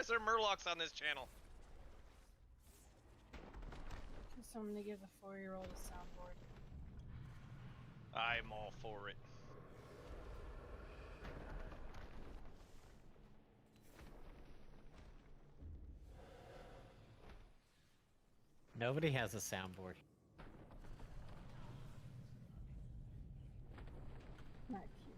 is there Murlocs on this channel? So I'm gonna give the 4-year-old a soundboard. I'm all for it. Nobody has a soundboard. Not cute.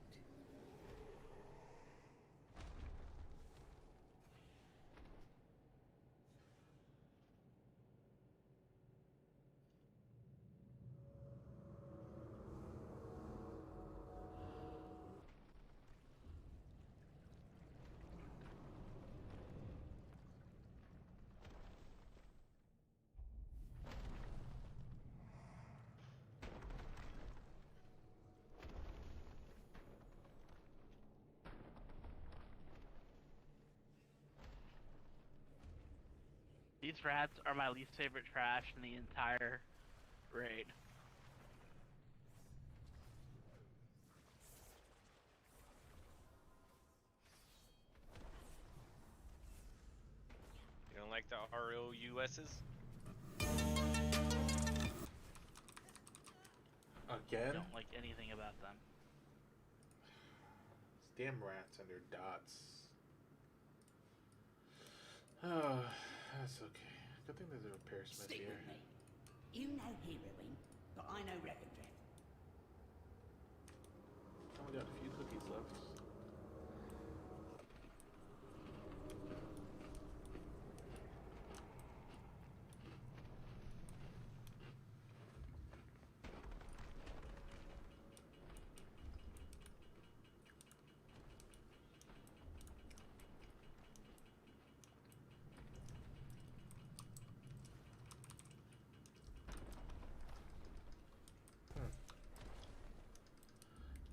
These rats are my least favorite trash in the entire raid. You don't like the ROUSs? Again? Don't like anything about them. These damn rats and their dots. Oh, that's okay. Good thing there's a repair smith Stick here. with me. You know heroine, but I know Revendreth. Only got a few cookies left.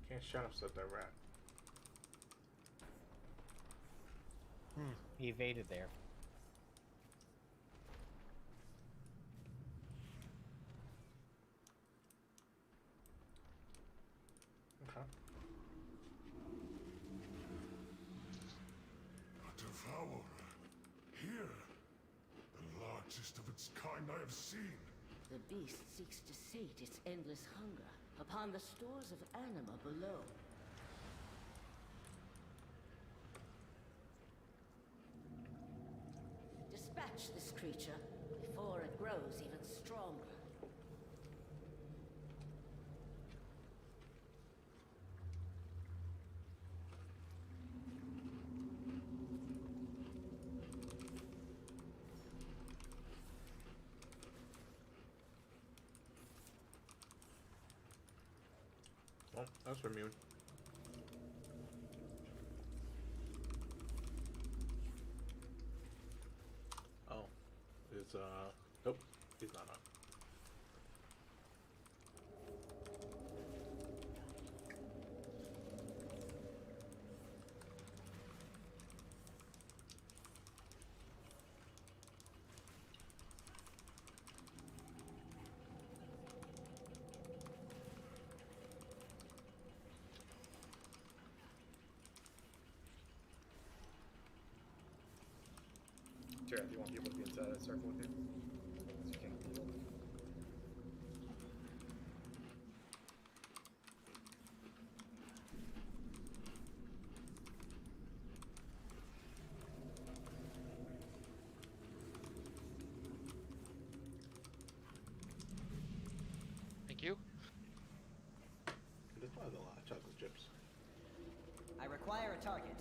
Can't shut upset that rat. He evaded there. Okay. A devourer. Here. The largest of its kind I have seen. The beast seeks to sate its endless hunger upon the stores of anima below. Dispatch this creature before it grows even stronger. Well, that's immune. Oh. It's, nope. He's not on. Jared, do you want people to be inside that circle with you? So you can't deal. Thank you. This one has a lot of chocolate chips. I require a target.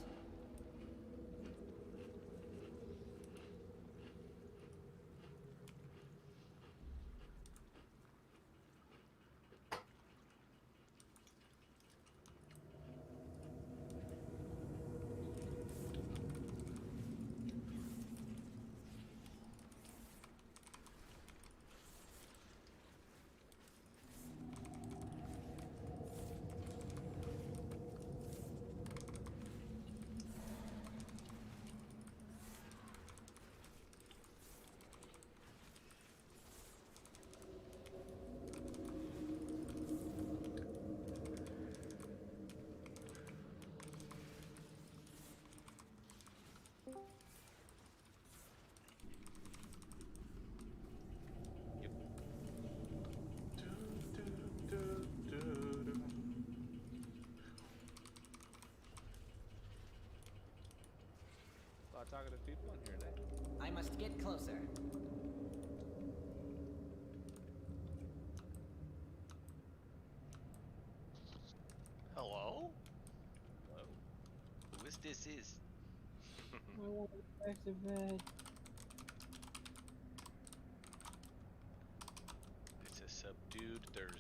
talkative people in here today. I must get closer. Hello? Hello? Who is this is? I want to go back to bed. It's a subdued Thursday.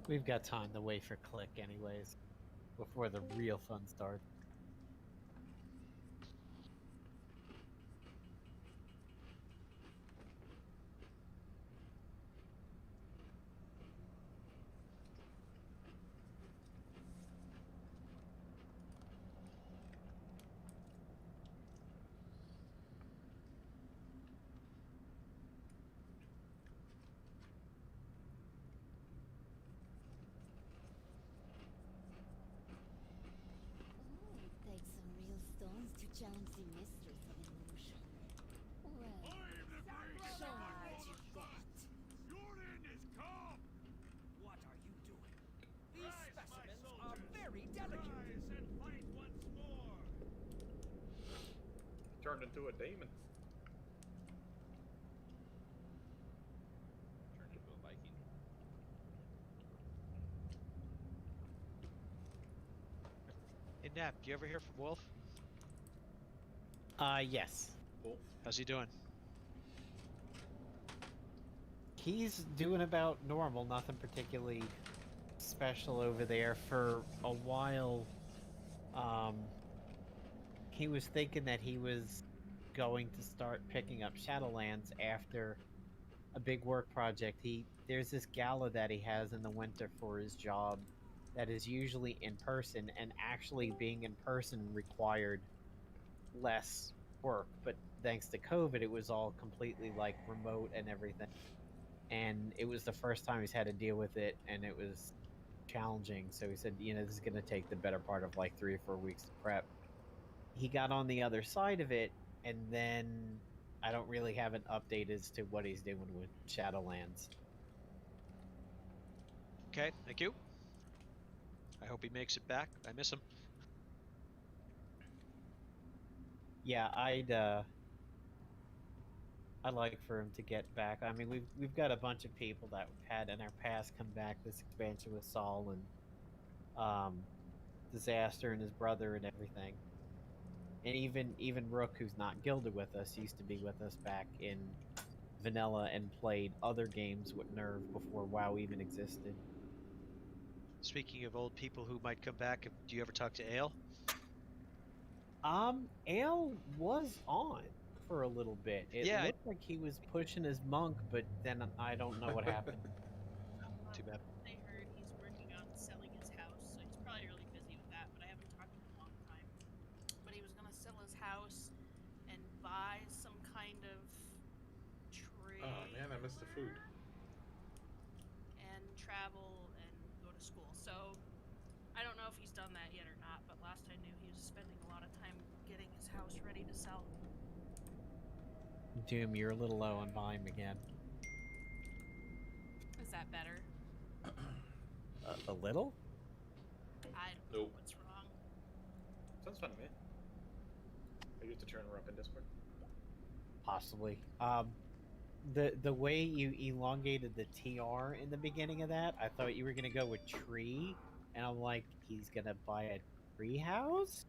We've got time to wait for Click anyways, before the real fun starts. It takes some real stones to challenge the mistress of illusion. Well, show me what you've got. Your end is come! What are you doing? These specimens are very delicate. Rise and fight once more! Turned into a demon. Turned into a Viking. Hey Nap, you ever hear from Wolf? Yes. Cool. How's he doing? He's doing about normal, nothing particularly special over there. For a while, he was thinking that he was going to start picking up Shadowlands after a big work project. There's this gala that he has in the winter for his job that is usually in person, and actually being in person required less work, but thanks to COVID it was all completely like remote and everything, and it was the first time he's had to deal with it, and it was challenging. So he said, you know, this is going to take the better part of like 3 or 4 weeks to prep. He got on the other side of it, and then I don't really have an update as to what he's doing with Shadowlands. Okay, thank you. I hope he makes it back. I miss him. Yeah, I'd like for him to get back. I mean, we've got a bunch of people that we've had in our past come back. This expansion with Saul and Disaster and his brother and everything, and even Rook, who's not gilded with us, used to be with us back in Vanilla and played other games with Nerve before WoW even existed. Speaking of old people who might come back, do you ever talk to Ale? Ale was on for a little bit. It Yeah, looked like he was pushing his monk, but then I don't know what happened. Too bad. I heard he's working on selling his house, so he's probably really busy with that, but I haven't talked to him in a long time. But he was gonna sell his house and buy some kind of trade. Oh man, I missed the food. And travel and go to school. So I don't know if he's done that yet or not, but last I knew he was spending a lot of time getting his house ready to sell. Doom, you're a little low on volume again. Is that better? A little? I don't know Nope. what's wrong. Sounds fun to me. I used to turn her up in Discord. Possibly. The way you elongated the TR in the beginning of that, I thought you were gonna go with tree, and I'm like, he's gonna buy a tree house?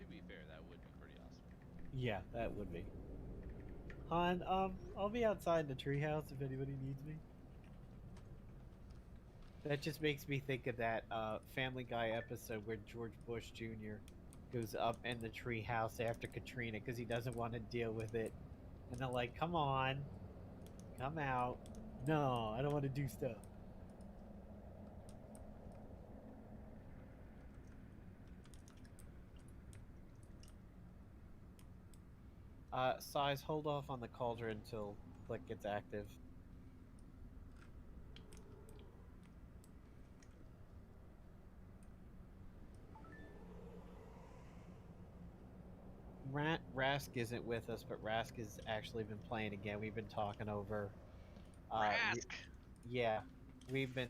To be fair, that would be pretty awesome. Yeah, that would be. Han, I'll be outside the treehouse if anybody needs me. That just makes me think of that Family Guy episode where George Bush Jr. goes up in the treehouse after Katrina because he doesn't want to deal with it. And they're like, come on, come out. No, I don't want to do stuff. Size, hold off on the cauldron until Click gets active. Rask isn't with us, but Rask has actually been playing again. We've been talking over. Rask. Yeah, we've been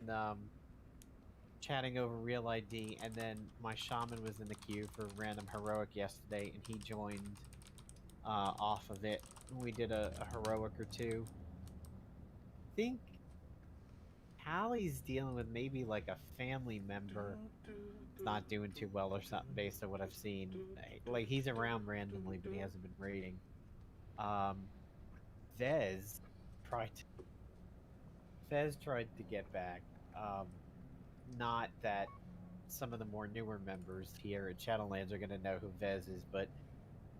chatting over Real ID, and then my shaman was in the queue for random heroic yesterday, and he joined off of it. We did a heroic or two. I think Hallie's dealing with maybe like a family member not doing too well or something based on what I've seen. Like he's around randomly, but he hasn't been raiding. Vez tried to get back. Not that some of the more newer members here at Shadowlands are going to know who Vez is, but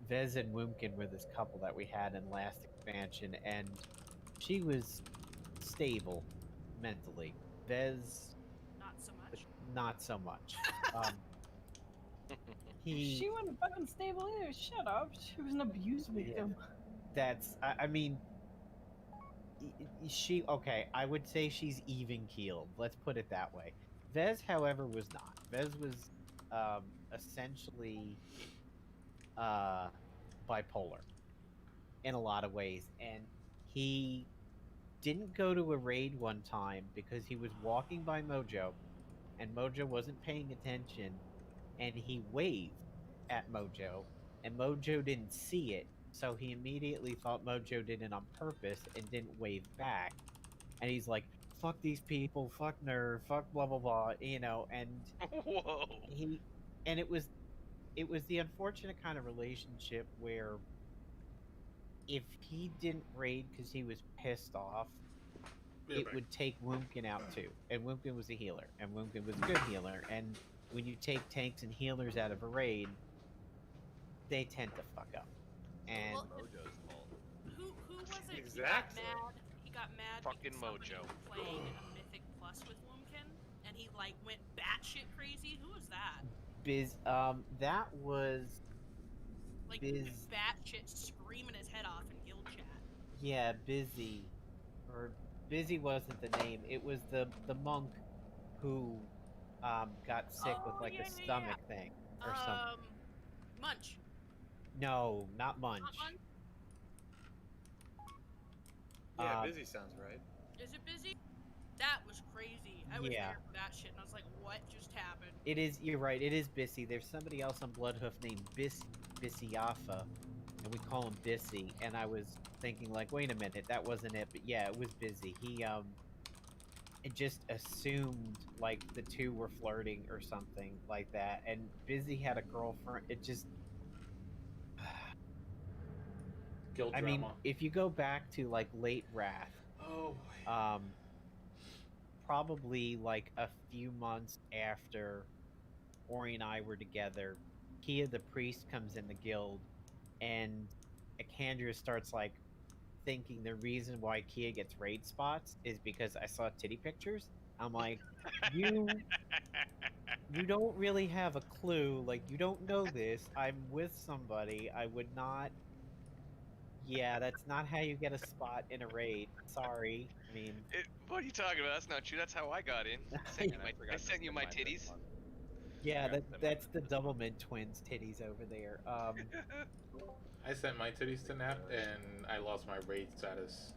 Vez and Woomkin were this couple that we had in last expansion, and she was stable mentally. Vez, Not so much. not so much. She wasn't fucking stable either. Shut up. She was an abuse victim. That's, I mean, she, okay, I would say she's even keeled. Let's put it that way. Vez, however, was not. Vez was essentially bipolar in a lot of ways, and he didn't go to a raid one time because he was walking by Mojo, and Mojo wasn't paying attention, and he waved at Mojo, and Mojo didn't see it, so he immediately thought Mojo did it on purpose and didn't wave back, and he's like, fuck these people, fuck Nerve, fuck blah blah blah, you know, and Whoa. it was the unfortunate kind of relationship where if he didn't raid because he was pissed off, it would take Woomkin out too. And Woomkin was a healer, and Woomkin was a good healer, and when you take tanks and healers out of a raid, they tend to fuck up. And Well, Mojo's fault. Who was it? Exactly. He got mad Fucking because somebody Mojo. was playing a Mythic Plus with Woomkin, and he like went batshit crazy. Who was that? that was Like Biz. batshit screaming his head off in guild chat. Yeah, Busy, or Busy wasn't the name. It was the monk who got sick with like a stomach thing or something. Munch. No, not Munch. Not Munch? Yeah, busy sounds right. Is it busy? That was crazy. I was Yeah. there for that shit, and I was like, what just happened? It is. You're right. It is Bissy. There's somebody else on Bloodhoof named Bissy Alpha, and we call him Bissy. And I was thinking, like, wait a minute, that wasn't it. But yeah, it was Busy. He it just assumed like the two were flirting or something like that. And Busy had a girlfriend. It just. Guild I drama. mean, if you go back to like late Wrath, Oh boy. probably like a few months after Ori and I were together, Kia the priest comes in the guild, and Akandria starts like thinking the reason why Kia gets raid spots is because I saw titty pictures. I'm like, you don't really have a clue. Like, you don't know this. I'm with somebody. I would not. Yeah, that's not how you get a spot in a raid. Sorry. I mean, What are you talking about? That's not true. That's how I got in. I sent you my titties. yeah, Forgot to that's send the my Doublemint twins titties over there. I sent my titties to Nap, and I lost my raid status.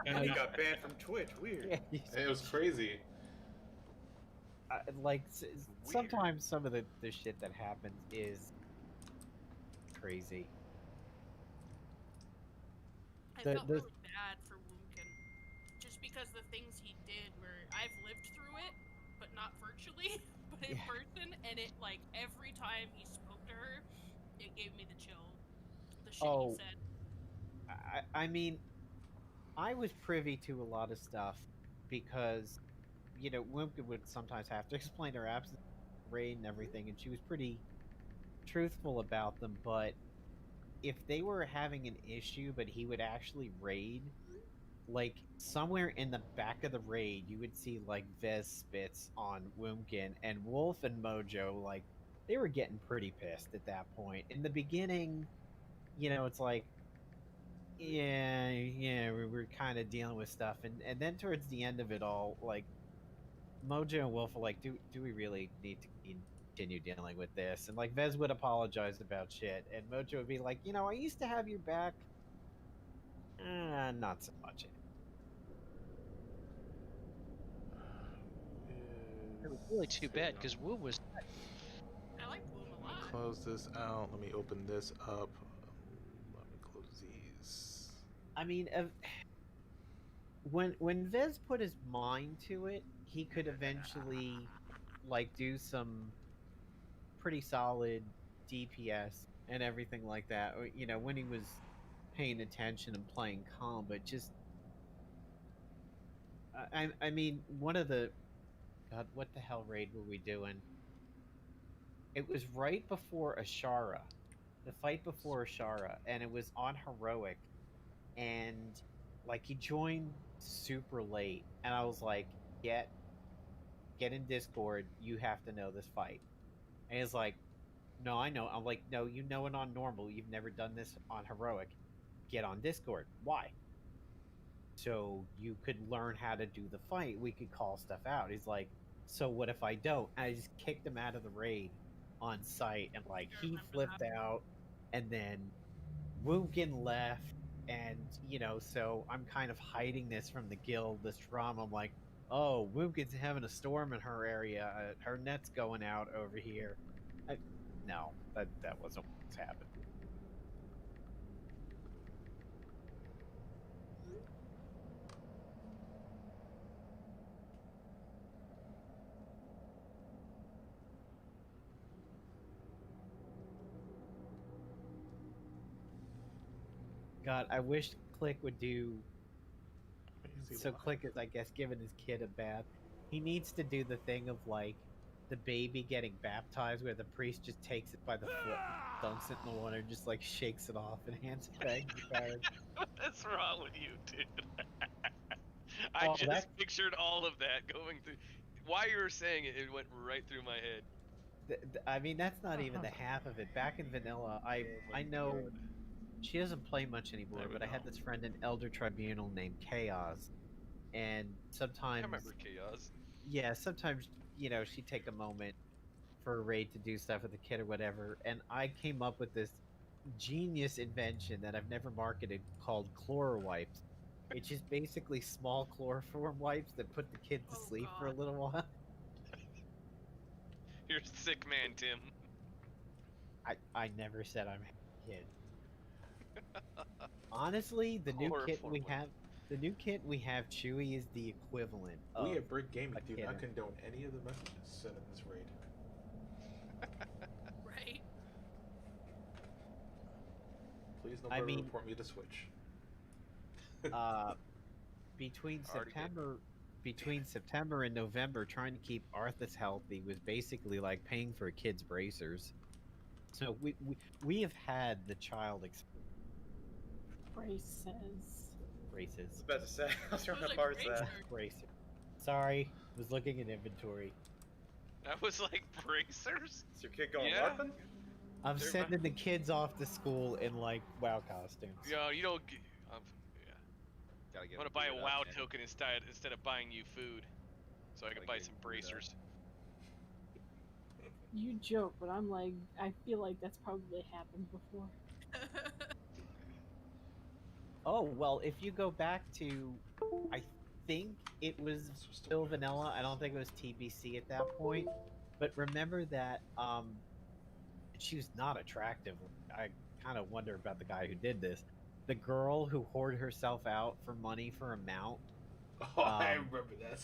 And he got banned from Twitch. Weird. yeah, It was crazy. like sometimes some of the shit that happens is crazy. I The- felt the- really bad for Woomkin. Just because the things he did where I've lived through it, but not virtually, but in Yeah. person, and it, like, every time he spoke to her, it gave me the chill. The shit Oh. he said. I mean, I was privy to a lot of stuff because, you know, Wimpkin would sometimes have to explain her absence, raid, and everything, and she was pretty truthful about them. But if they were having an issue, but he would actually raid, like somewhere in the back of the raid, you would see like Vez spits on Woomkin, and Wolf and Mojo, like they were getting pretty pissed at that point. In the beginning, you know, it's like, yeah, we're kind of dealing with stuff, and then towards the end of it all, like Mojo and Wolf are like, do we really need to continue dealing with this. And like Vez would apologize about shit, and Mojo would be like, I used to have your back. Not so much. It was really too bad because Wu was. I like Bloom a lot. Close this out. Let me open this up. Let me close these. I mean, when Vez put his mind to it, he could eventually like do some pretty solid DPS and everything like that. Or, when he was paying attention and playing calm, but just I mean, one of the God, what the hell raid were we doing? It was right before Ashara, the fight before Ashara, and it was on heroic, and like he joined super late, and I was like, get in Discord, you have to know this fight. And he's like, no, I know. I'm like, no, you know it on normal, you've never done this on heroic. Get on Discord. Why? So you could learn how to do the fight. We could call stuff out. He's like, so what if I don't? And I just kicked him out of the raid on site, and like he flipped out, and then Woogin left, and so I'm kind of hiding this from the guild, this drama. I'm like, oh, Woogins having a storm in her area. Her net's going out over here. No, that wasn't what's happened. God, I wish Click would do. So Click is, I guess, giving his kid a bath. He needs to do the thing of like the baby getting baptized, where the priest just takes it by the foot, dunks it in the water, and just like shakes it off and hands it back to the parents. What's wrong with you, dude? I just pictured all of that going through. While you were saying it, it went right through my head. I mean, that's not even the half of it. Back in vanilla, I know. She doesn't play much anymore, but I had this friend in Elder Tribunal named Chaos, and sometimes. I remember Chaos. Yeah, sometimes she'd take a moment for a raid to do stuff with the kid or whatever, and I came up with this genius invention that I've never marketed called Chlor Wipes. It's just basically small chloroform wipes that put the kid to sleep for a little while. You're a sick man, Tim. I never said I'm a kid. Honestly, the new kit we have, Chewy, is the equivalent. We at Brick Gaming do not condone any of the messages sent in this raid. Right. Please nobody report me to Switch. Between September and November, trying to keep Arthas healthy was basically like paying for a kid's bracers. So we have had the child braces. I was about to say, I was trying to parse that. Bracer. Sorry, was looking at inventory. That was like bracers? Is your kid going LARPing? I'm sending the kids off to school in like WoW costumes. Yo, you don't. Gotta get I'm gonna buy a WoW token instead of buying you food, so I can buy some bracers. You joke, but I'm like, I feel like that's probably happened before. Oh, well, if you go back to, I think it was still vanilla. I don't think it was TBC at that point. But remember that she was not attractive. I kind of wonder about the guy who did this. The girl who whored herself out for money for a mount. Oh, I remember that.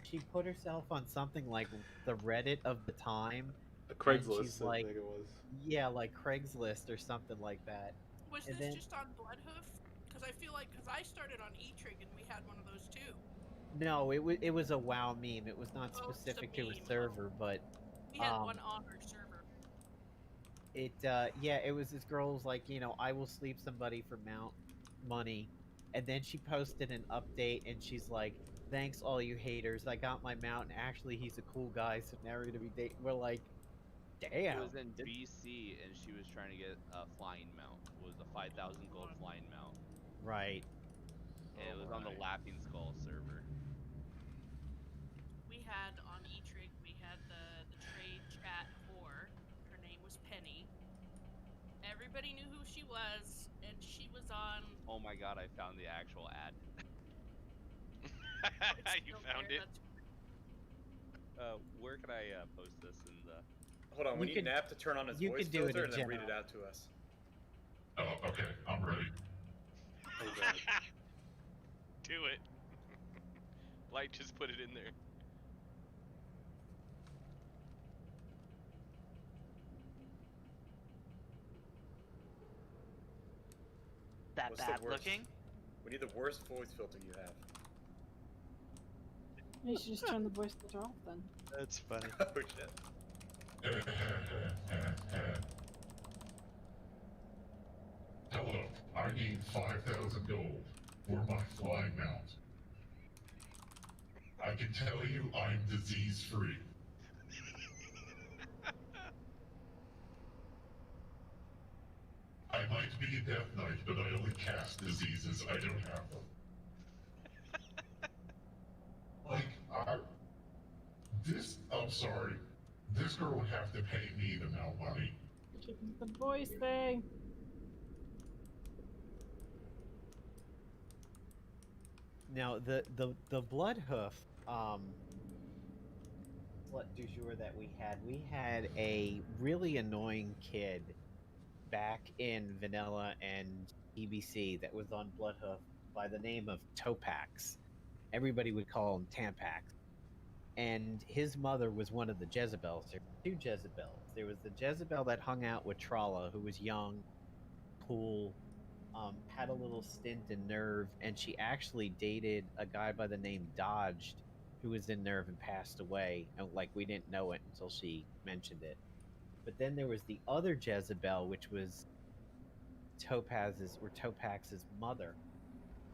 She put herself on something like the Reddit of the time. Craigslist, like, I think it was. Yeah, like Craigslist or something like that. Was this just on Bloodhoof? Because I feel like, I started on E-Trig and we had one of those too. No, it was a WoW meme. It was not specific to a server, but we had one on our server. It was this girl was like, I will sleep somebody for mount money, and then she posted an update and she's like, thanks all you haters, I got my mount, and actually he's a cool guy, so now we're gonna be dating. We're like, damn. It was in BC and she was trying to get a flying mount. It was a 5,000 gold flying mount. Right. And it was on the Laughing Skull server. We had on E-Trig, we had the trade everybody knew who she was, and she was on. Oh my god, I found the actual ad. You found it? Where can I post this in the... Hold on, we need Nap to turn on his voice filter and then read it out to us. Oh, okay, I'm ready. Oh, God. Do it. Light just put it in there. That What's bad the worst? looking? We need the worst voice filter you have. You should just turn the voice filter off then. That's funny. Oh shit. Hello, I need 5,000 gold for my flying mount. I can tell you I'm disease-free. I might be a Death Knight, but I only cast diseases, I don't have them. I'm sorry. This girl would have to pay me the amount of money. The voice thing. Now the blood hoof slut du jour that we had a really annoying kid back in Vanilla and EBC that was on Bloodhoof by the name of Topax. Everybody would call him Tampax. And his mother was one of the Jezebels. There were two Jezebels. There was the Jezebel that hung out with Tralla, who was young, cool, had a little stint in Nerve, and she actually dated a guy by the name Dodged, who was in Nerve and passed away. And like, we didn't know it until she mentioned it. But then there was the other Jezebel, which was Topax's mother,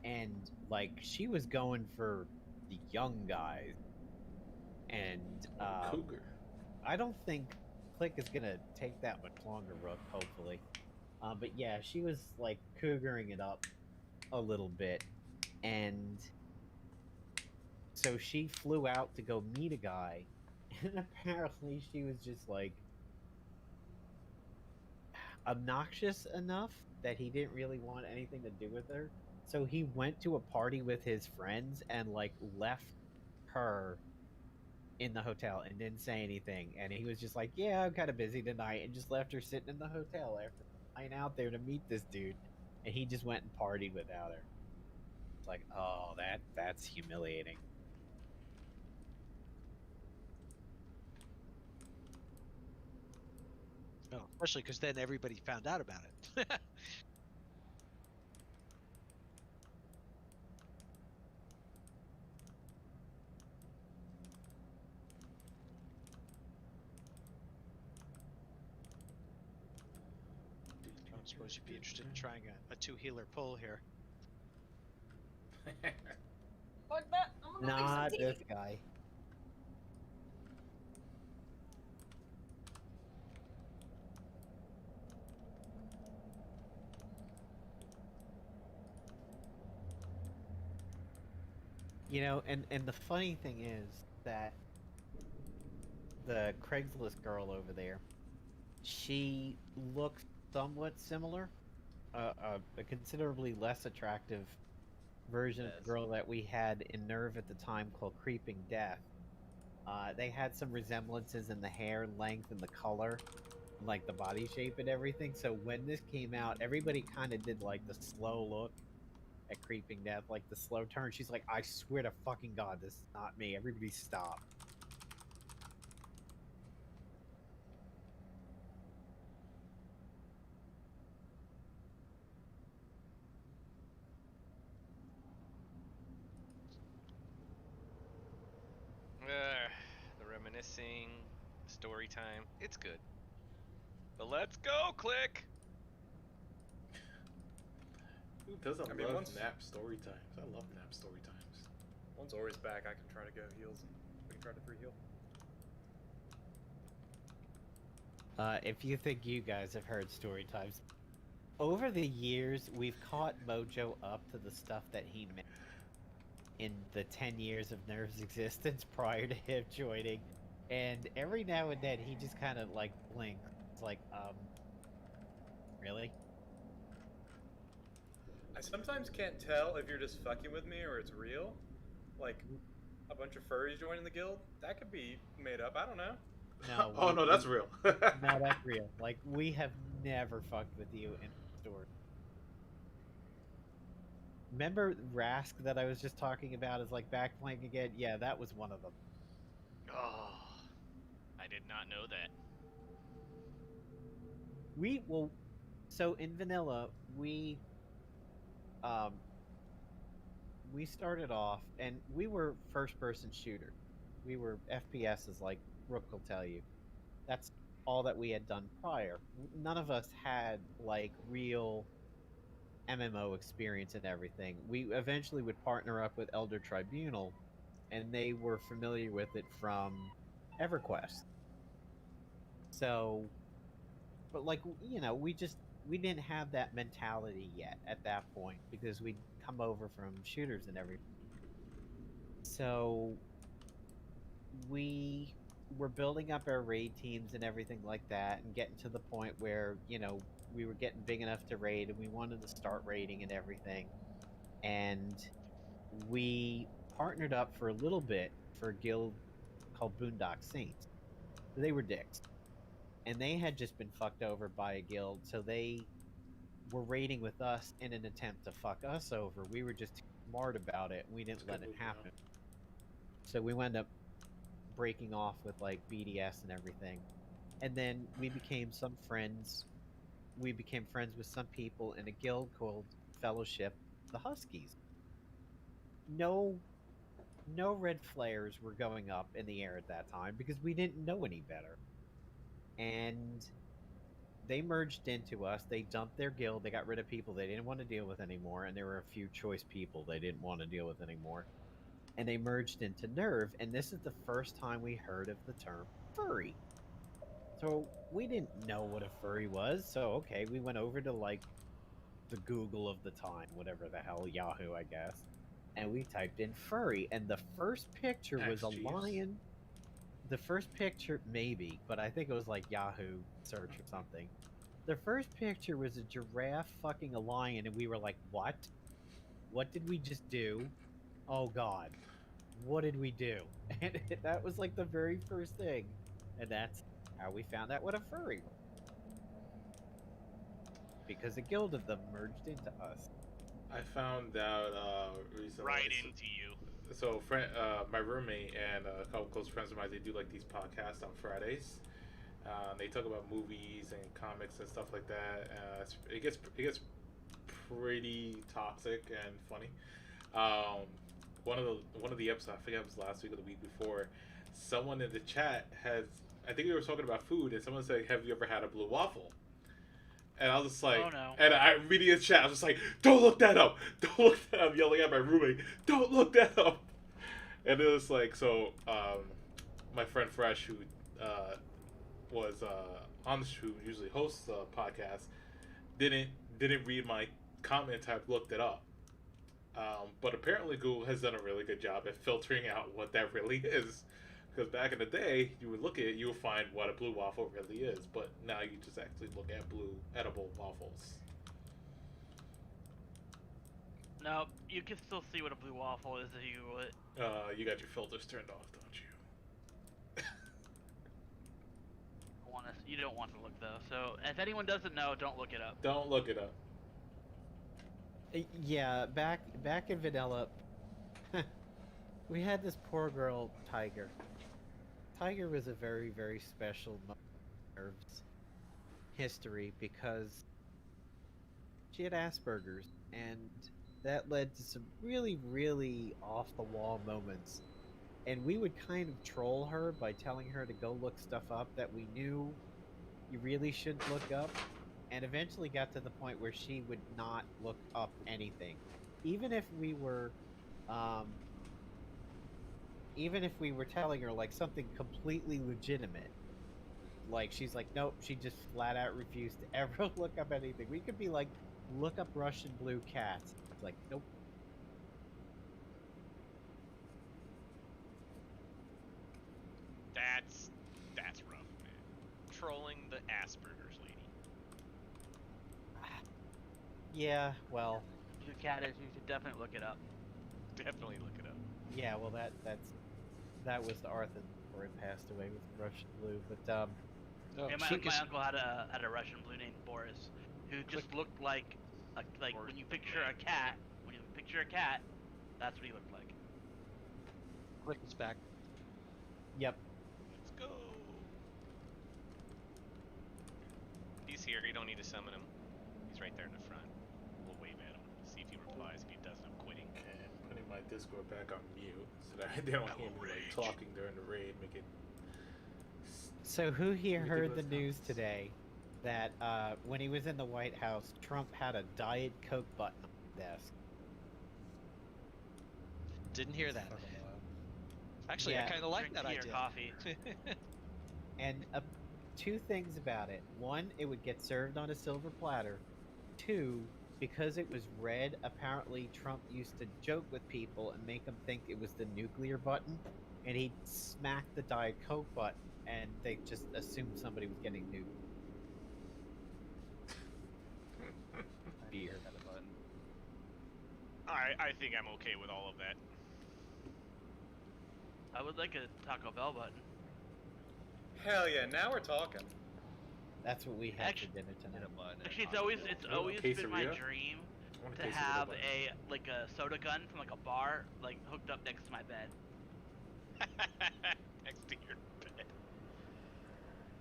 and like, she was going for the young guys. And Cougar. I don't think Click is gonna take that much longer, Rook. Hopefully, but yeah, she was like cougaring it up a little bit, and so she flew out to go meet a guy, and apparently she was just like obnoxious enough that he didn't really want anything to do with her. So he went to a party with his friends and like left her in the hotel and didn't say anything. And he was just like, yeah, I'm kind of busy tonight, and just left her sitting in the hotel after flying out there to meet this dude. And he just went and partied without her. It's like, oh, that's humiliating. No, especially because then everybody found out about it. I don't suppose you'd be interested in trying a two-healer pull here. Fuck that! I'm gonna Not make some this tea. guy. You know, and the funny thing is that the Craigslist girl over there, she looks somewhat similar, a considerably less attractive version of the girl that we had in Nerve at the time called Creeping Death. They had some resemblances in the hair length and the color, like the body shape and everything. So when this came out, everybody kind of did like the slow look at Creeping Death, like the slow turn. She's like, I swear to fucking God, this is not me. Everybody stop. The reminiscing, story time. It's good. But let's go, Click! Who doesn't I mean, love once- nap story times? I love nap story times. Once Ori's back, I can try to go heals and we can try to free heal. If you think you guys have heard story times, over the years, we've caught Mojo up to the stuff that he made in the 10 years of Nerve's existence prior to him joining, and every now and then he just kind of like blinks. It's like, Really? I sometimes can't tell if you're just fucking with me or it's real. Like, a bunch of furries joining the guild? That could be made up, I don't know. No. Oh no, that's real. No, that's real. Like, we have never fucked with you in the store. Remember Rask that I was just talking about is like back playing again? Yeah, that was one of them. Oh, I did not know that. So in vanilla, we started off and we were first person shooter. We were FPSs, like Rook will tell you. That's all that we had done prior. None of us had like real MMO experience and everything. We eventually would partner up with Elder Tribunal, and they were familiar with it from EverQuest. So, but like, you know, we didn't have that mentality yet at that point because we'd come over from shooters and everything. So we were building up our raid teams and everything like that, and getting to the point where, you know, we were getting big enough to raid, and we wanted to start raiding and everything. And we partnered up for a little bit for a guild called Boondock Saints. They were dicks, and they had just been fucked over by a guild, so they were raiding with us in an attempt to fuck us over. We were just smart about it, and we didn't let it happen. So we wound up breaking off with like BDS and everything, and then we became some friends. We became friends with some people in a guild called Fellowship the Huskies. No red flares were going up in the air at that time because we didn't know any better. And they merged into us. They dumped their guild. They got rid of people they didn't want to deal with anymore, and there were a few choice people they didn't want to deal with anymore. And they merged into Nerve, and this is the first time we heard of the term furry. So we didn't know what a furry was, so okay, we went over to like the Google of the time, whatever the hell, Yahoo, I guess, and we typed in furry, and the first picture was a lion. The first picture, maybe, but I think it was like Yahoo search or something. The first picture was a giraffe fucking a lion, and we were like, what? What did we just do? Oh god, what did we do? And that was like the very first thing, and that's how we found out what a furry was. Because a guild of them merged into us. I found out recently. Right into you. So, my roommate and a couple close friends of mine, they do like these podcasts on Fridays. They talk about movies and comics and stuff like that. It gets pretty toxic and funny. One of the episodes, I forget if it was last week or the week before, someone in the chat I think we were talking about food, and someone said, "Have you ever had a blue waffle?" And I was just like, oh, no. And I reading the chat, I was just like, "Don't look that up! Don't look that up!" Yelling at my roommate, "Don't look that up!" And it was like, so my friend Fresh, who was on the show, who usually hosts the podcast, didn't read my comment type, looked it up. But apparently Google has done a really good job at filtering out what that really is. Because back in the day, you would look at it, you would find what a blue waffle really is. But now you just actually look at blue edible waffles. No, you can still see what a blue waffle is if you would. You got your filters turned off, don't you? You don't want to look though. So if anyone doesn't know, don't look it up. Don't look it up. Yeah, back in vanilla, we had this poor girl, Tiger. Tiger was a very, very special Nerve's history because she had Asperger's, and that led to some really, really off-the-wall moments. And we would kind of troll her by telling her to go look stuff up that we knew you really shouldn't look up, and eventually got to the point where she would not look up anything. Even if we were telling her like something completely legitimate, like she's like, nope, she just flat out refused to ever look up anything. We could be like, look up Russian blue cats. It's like, nope. That's rough, man. Trolling the Asperger's lady. Yeah, well, Who Cat is, you should definitely look it up. Definitely look it up. yeah, well that was the Arthur before he passed away with Russian blue. But Oh, Yeah, my uncle had a Russian blue named Boris, who just looked like when you picture a cat. When you picture a cat, that's what he looked like. Click is back. yep. Let's go. He's here. You don't need to summon him. He's right there in the front. We'll wave at him. See if he replies. If he doesn't, I'm quitting. Okay, I'm putting my Discord back on mute so that they don't hear me like, talking during the raid. Make it. So who here heard the Ridiculous news comments. today that when he was in the White House, Trump had a Diet Coke button on the desk? Didn't hear that. Fucking wild. Actually, Yeah. I kind of like Drink that tea or idea. coffee. And two things about it. One, it would get served on a silver platter. Two, because it was red, apparently Trump used to joke with people and make them think it was the nuclear button, and he'd smack the Diet Coke button, and they just assumed somebody was getting nuked. Beer. Got a button. I think I'm okay with all of that. I would like a Taco Bell button. Hell yeah, now we're talking. That's what we had Actu- for dinner Hit tonight. a button. and Actually, it's Taco always Bell. been my Quesadilla? dream I want a to quesadilla have button. a soda gun from like a bar hooked up next to my bed. Next to your bed.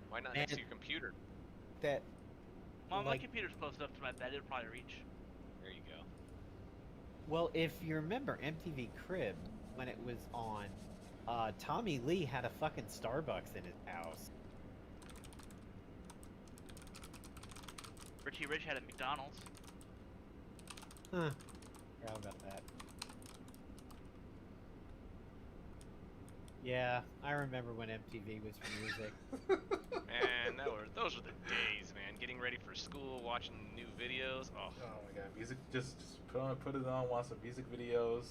Why not Man. next to your computer? That My Like- computer's close enough to my bed; it'll probably reach. There you go. Well, if you remember MTV Crib when it was on, Tommy Lee had a fucking Starbucks in his house. Richie Rich had a McDonald's. Huh. Forgot about that. Yeah, I remember when MTV was for music. Man, those were the days, man. Getting ready for school, watching new videos. Oh, Oh my god, music! Just put it on, watch some music videos.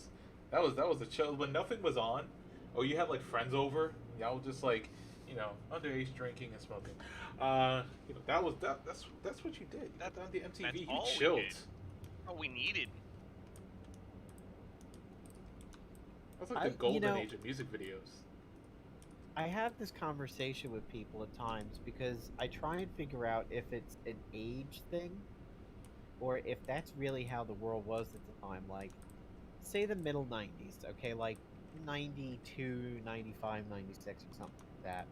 That was the chill when nothing was on. Oh, you had like friends over. Y'all just like, underage drinking and smoking. That's what you did. You got on the MTV. That's You all we chilled. did. All we needed. That's like the golden know- age of music videos. I have this conversation with people at times because I try and figure out if it's an age thing or if that's really how the world was at the time. Like, say the middle 90s, okay? Like 92, 95, 96 or something like that.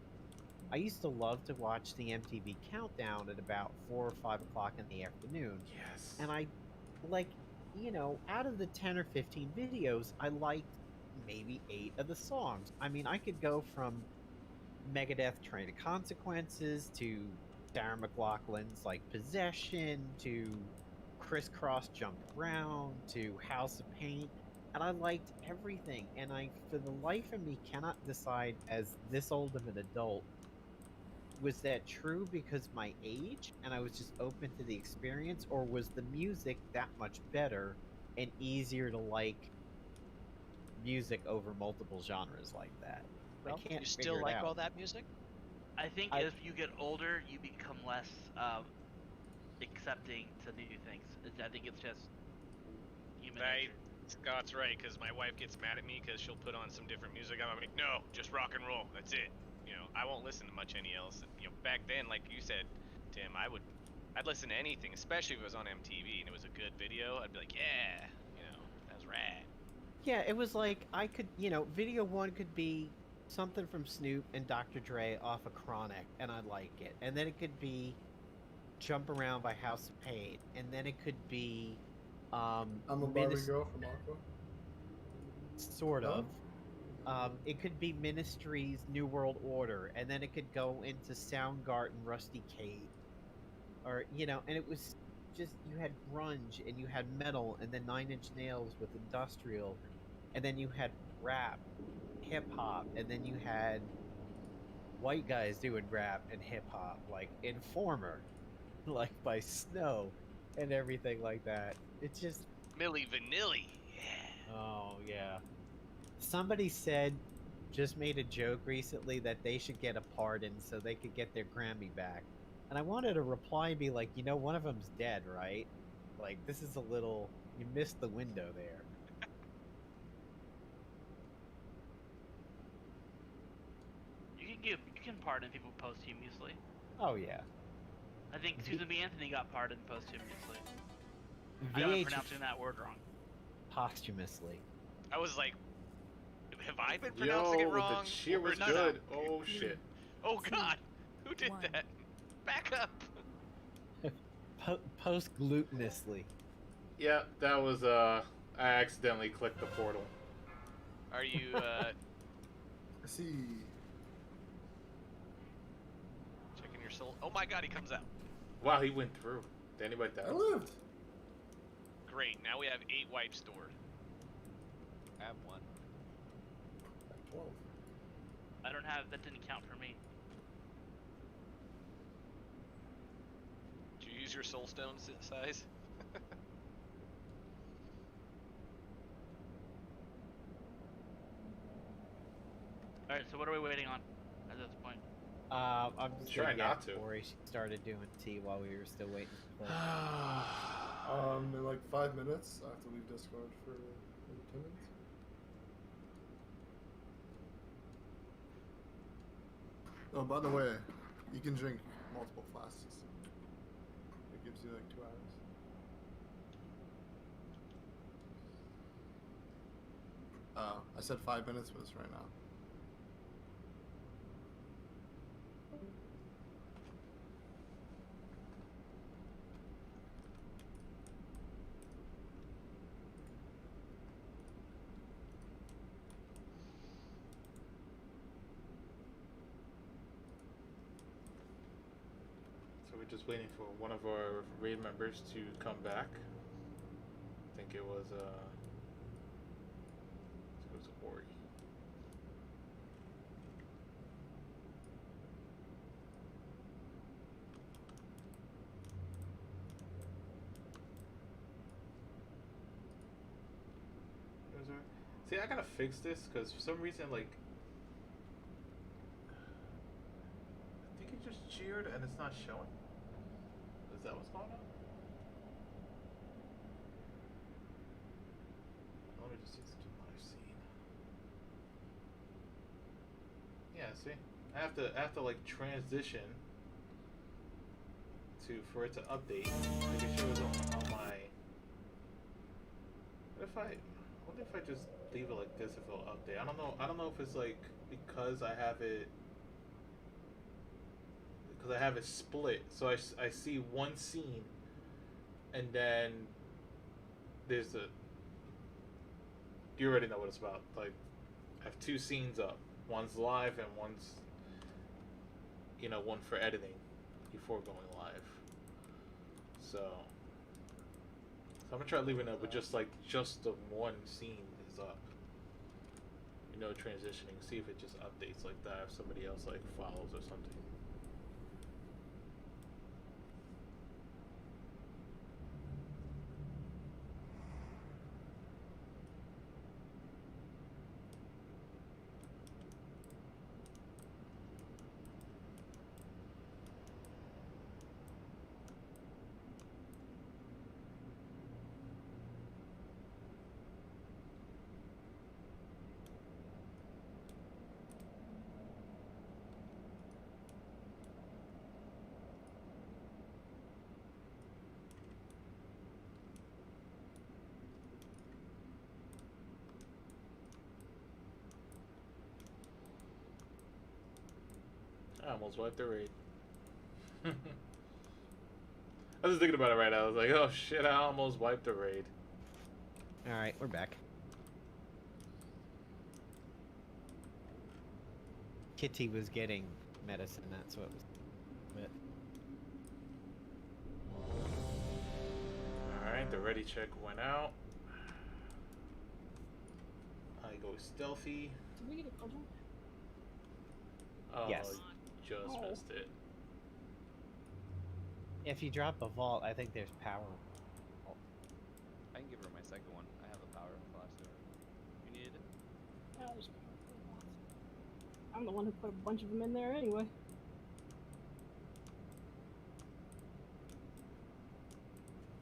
I used to love to watch the MTV Countdown at about 4 or 5 o'clock in the afternoon. Yes. And I, like, out of the 10 or 15 videos, I liked maybe 8 of the songs. I mean, I could go from Megadeth Train of Consequences to Sarah McLachlan's like Possession to Crisscross Jump Around to House of Pain, and I liked everything. And I, for the life of me, cannot decide as this old of an adult, was that true because my age and I was just open to the experience, or was the music that much better and easier to like music over multiple genres like that? Well, I can't you still figure it like out. all that music? I think as you get older, you become less accepting to new things. I think it's just human nature. Scott's right, because my wife gets mad at me because she'll put on some different music. I'm like, no, just rock and roll. That's it. I won't listen to much any else. Back then, like you said, Tim, I'd listen to anything, especially if it was on MTV and it was a good video. I'd be like, yeah, that's rad. Yeah, it was like I could, video one could be something from Snoop and Dr. Dre off of Chronic, and I like it. And then it could be Jump Around by House of Pain, and then it could be I'm a Barbie girl from Aqua. sort of. It could be Ministry's New World Order, and then it could go into Soundgarden, Rusty Cage, or and it was just, you had grunge and you had metal, and then Nine Inch Nails with industrial, and then you had rap, hip hop, and then you had white guys doing rap and hip hop, like Informer, like by Snow, and everything like that. It's just Milli Vanilli. Yeah. Oh, yeah. Somebody just made a joke recently that they should get a pardon so they could get their Grammy back. And I wanted to reply and be like, one of them's dead, right? Like, this is a little. You missed the window there. You can pardon people posthumously. Oh, yeah. I think Susan B. Anthony got pardoned posthumously. I'm pronouncing that word wrong. Posthumously. I was like, have I been pronouncing it wrong? The cheer was No. good. Oh shit. Oh god, who did that? Back up. Post-glutinously. Yeah, that was I accidentally clicked the portal. Are you I see. checking your soul? Oh my god, he comes out. Wow, he went through. Did anybody die? I lived. Great, now we have 8 wipes stored. I have 1. 12. I don't have. That didn't count for me. Did you use your soul stone size? All right. So what are we waiting on at this point? I'm just Try not to. Corey started doing tea while we were still waiting for play. In like 5 minutes, I have to leave Discord for maybe 10 minutes. Oh, by the way, you can drink multiple flasks. It gives you like 2 hours. I said 5 minutes, but it's right now. So we're just waiting for one of our raid members to come back. I think it was Ori. See, I gotta fix this because for some reason, like, I think it just cheered and it's not showing. Is that what's going on? Let me just see the live scene. Yeah, see, I have to like transition for it to update. Like it shows on my. What if I just leave it like this if it'll update? I don't know if it's like because I have it split, so I see one scene and then there's you already know what it's about. Like I have 2 scenes up. One's live and one's one for editing before going live. So I'm gonna try leaving it with just the one scene is up. Transitioning. See if it just updates like that. If somebody else like follows or something. I almost wiped the raid. I was just thinking about it right now. I was like, oh shit, I almost wiped the raid. Alright, we're back. Kitty was getting medicine, that's what was. Alright, the ready check went out. I go stealthy. Did we get a cudgel? Oh, Yes. Just missed it. If you drop a vault, I think there's power. I can give her my second one. I have a power blaster. You needed it? Yeah, there's I'm the one who put a bunch of them in there anyway.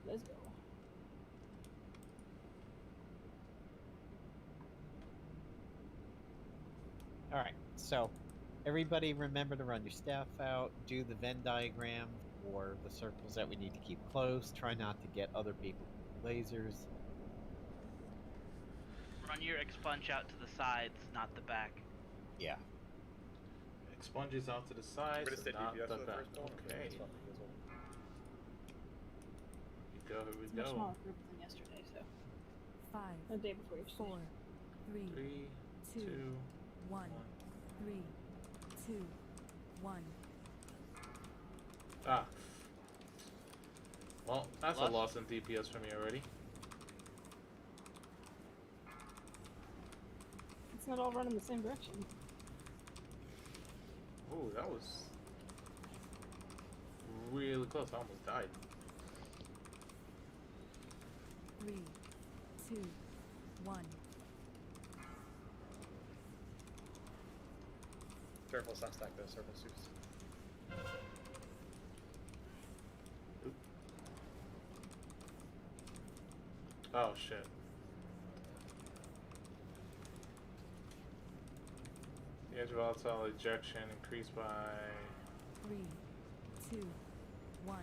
Let's go. All right. So, everybody remember to run your staff out. Do the Venn diagram for the circles that we need to keep close. Try not to get other people lasers. Run your expunge out to the sides, not the back. Yeah. Expunges out to the sides, We're gonna say not DPS the for the back. first one. Okay. It's fucking useful. Here we It's a much go. smaller group than yesterday, so. 5, The day before yesterday. 4, 3, 3, 2, 2, 1, 3, 2, 1. Ah. Well, that's Lost. a loss in DPS for me already. It's not all running the same direction. Ooh, that was really close. I almost died. 3, 2, 1. Careful, it's not stack those circle suits. Oh shit. The edge volatile ejection increased by 3, 2, 1.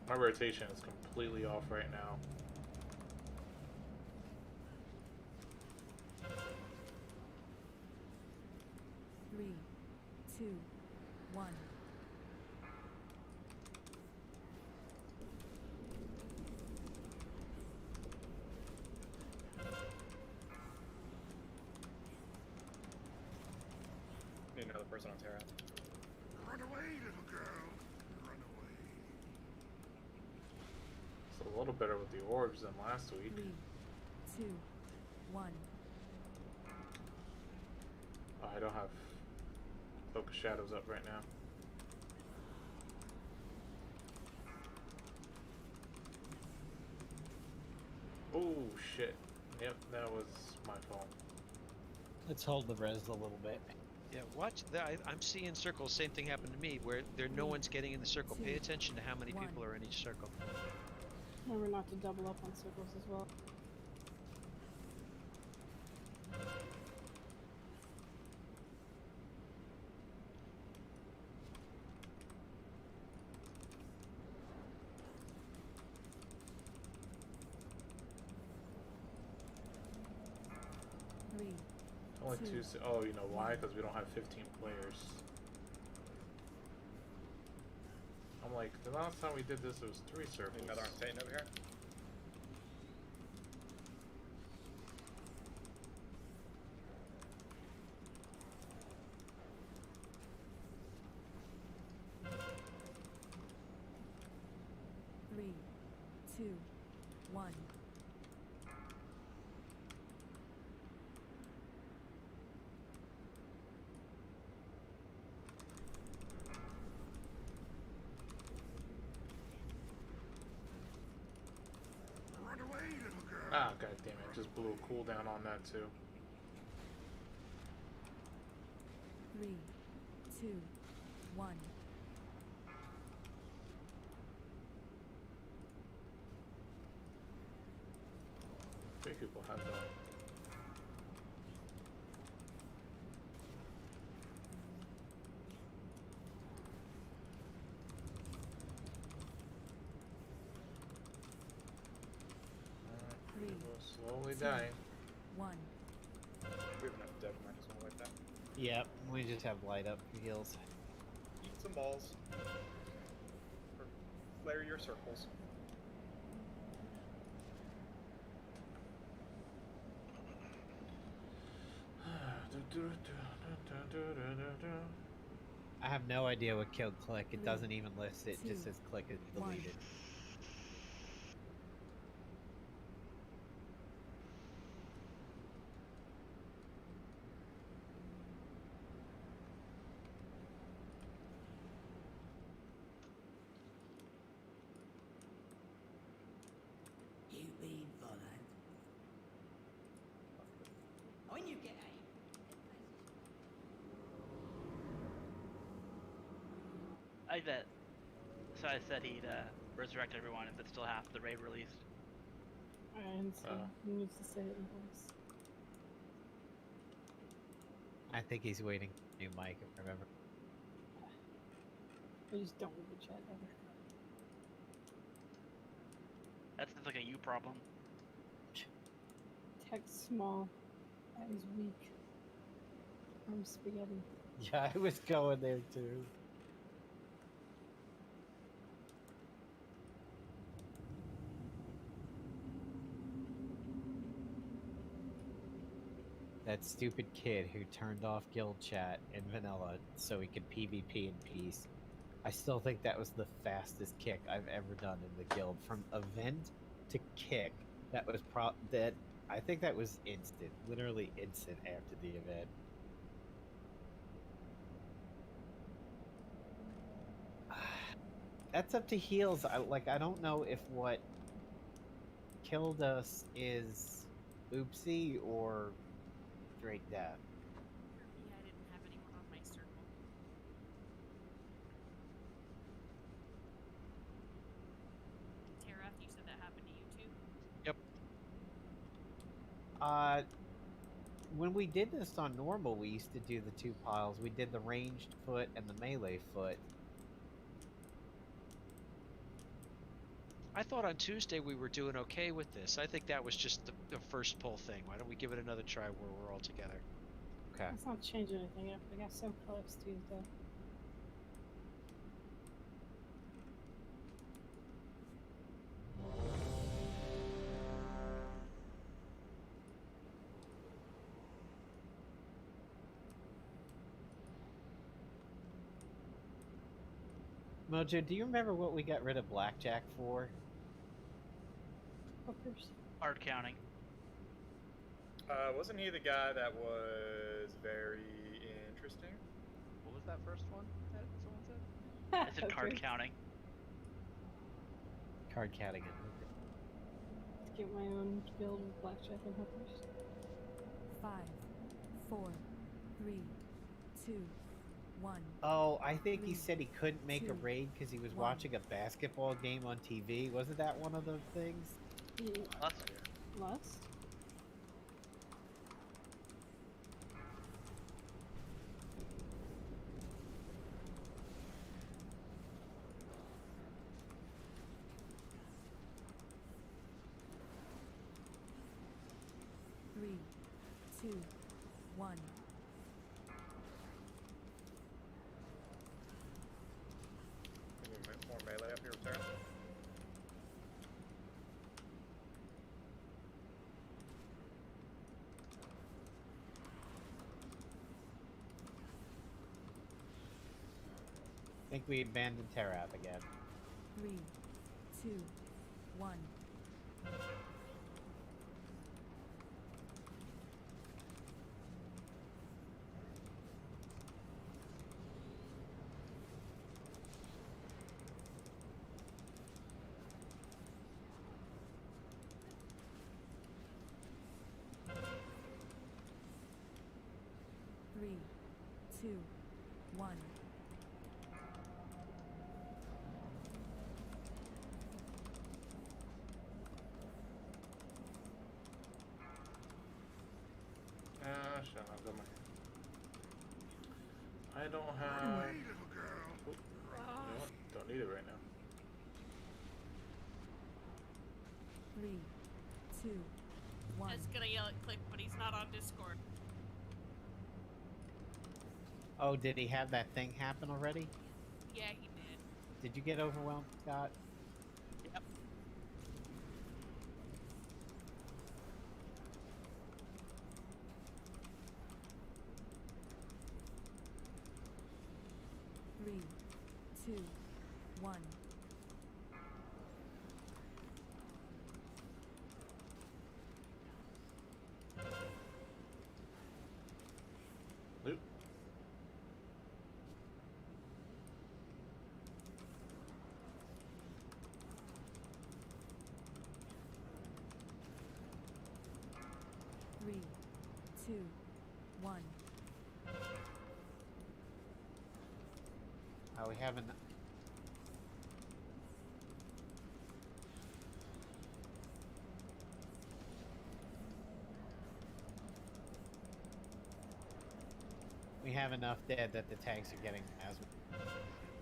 my rotation is completely off right now. Three, 2, 1. Need another person on Terra. Run away, little girl. Run away. It's a little better with the orbs than last week. 3, 2, 1. Oh, I don't have Focus Shadows up right now. Oh shit. Yep, that was my fault. Let's hold the res a little bit. Yeah, watch that. I'm seeing circles. Same thing happened to me, where no one's getting in the circle. Pay attention to how many people are in each circle. Remember not to double up on circles as well. Three, Only two, two. Oh, you know why? Because we don't have 15 players. I'm like, the last time we did this, it was 3 circles. Need another on Satan over here. Three, 2, 1. 'Run away, little girl. Ah, god damn it! Just blew a cooldown on that too. 3, 2, 1. Three people have that. Three, Slowly two, dying. 1. We have enough dev, might as well like that. Yep, we just have light up for heals. Eat some balls. Or flare your circles. I have no idea what killed Click. It doesn't even list it. It just two, says Click is one. deleted. You be violent. When you get aim, I bet. So I said he'd resurrect everyone if it's still half the raid released. And so he needs to say it in voice. I think he's waiting for you, Mike, if I remember. I just don't read the chat ever. That's like a you problem. Text small. Eyes weak. I'm spaghetti. Yeah, I was going there too. That stupid kid who turned off guild chat in vanilla so he could PvP in peace. I still think that was the fastest kick I've ever done in the guild. From event to kick, that was I think that was instant, literally instant after the event. That's up to heals. I don't know if what killed us is Oopsie or Drake Death. For me, I didn't have anyone on my circle. Tara, you said that happened to you too? Yep. When we did this on normal, we used to do the two piles. We did the ranged foot and the melee foot. I thought on Tuesday we were doing okay with this. I think that was just the first pull thing. Why don't we give it another try where we're all together? Okay. Let's not change anything up. I got so close Tuesday. Mojo, do you remember what we got rid of Blackjack for? Hookers. Hard counting. Wasn't he the guy that was very interesting? What was that first one that someone said? I said card Hookers. counting. Card counting. Let's get my own guild with blackjack and hookers. 5, 4, 3, 2, 1. Oh, I think he 3, said he couldn't make a 2, raid because he was 1. watching a basketball game on TV. Wasn't that one of the things? Yeah. Lust. Lust? Three, 2, 1. Maybe more melee up here with Tara. I think we abandoned Terab again. 3, 2, 1. Three, 2, 1. Shut up, got my... I don't have... Hey, little girl. Oh, you know what? Don't need it right now. 3, 2, 1. I was gonna yell at Click, but he's not on Discord. Oh, did he have that thing happen already? Yeah, he did. Did you get overwhelmed, Scott? Yep. Three, 2, 1. Loot. Three, 2, 1. Oh, we haven't have enough dead that the tanks are getting asthma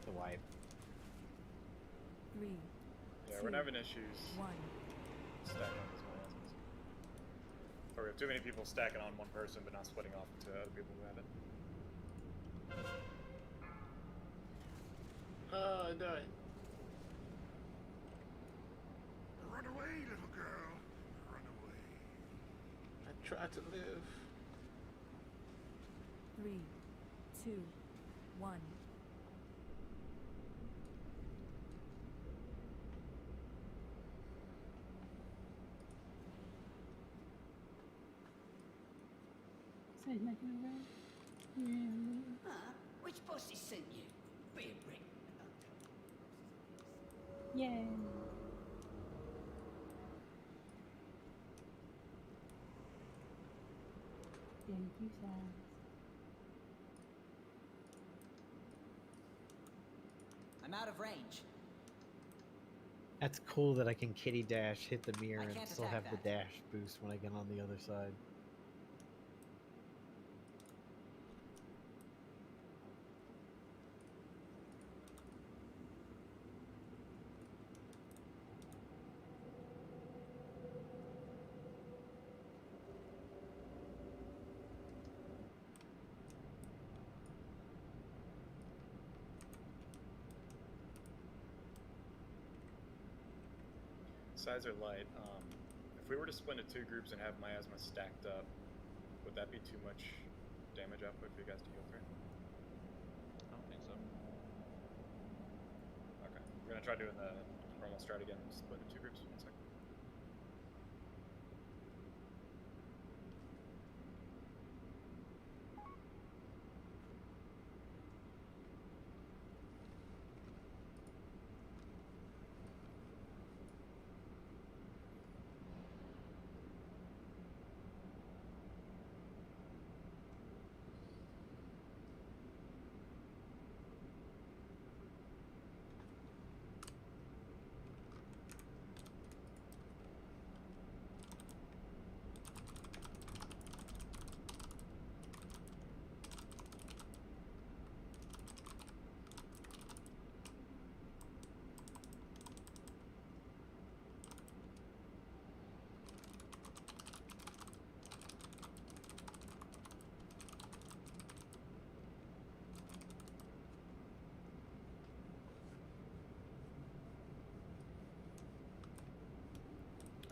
to wipe. 3, Yeah, we're having issues 1. stacking on these miasmas. Or we have too many people stacking on one person, but not splitting off to other people who have it. I died. Run away, little girl. Run away. I tried to live. 3, 2, 1. So he's making a road. Yeah. Which bossy sent you? Be a brick. Yay. Thank you, Sam. I'm out of range. That's cool that I can kitty dash, hit the mirror, I and can't still attack have the that. dash boost when I get on the other side. Sides are light. If we were to split into 2 groups and have miasma stacked up, would that be too much damage output for you guys to heal through? I don't think so. Okay. We're gonna try doing the normal strat again. Split into 2 groups. 1 second.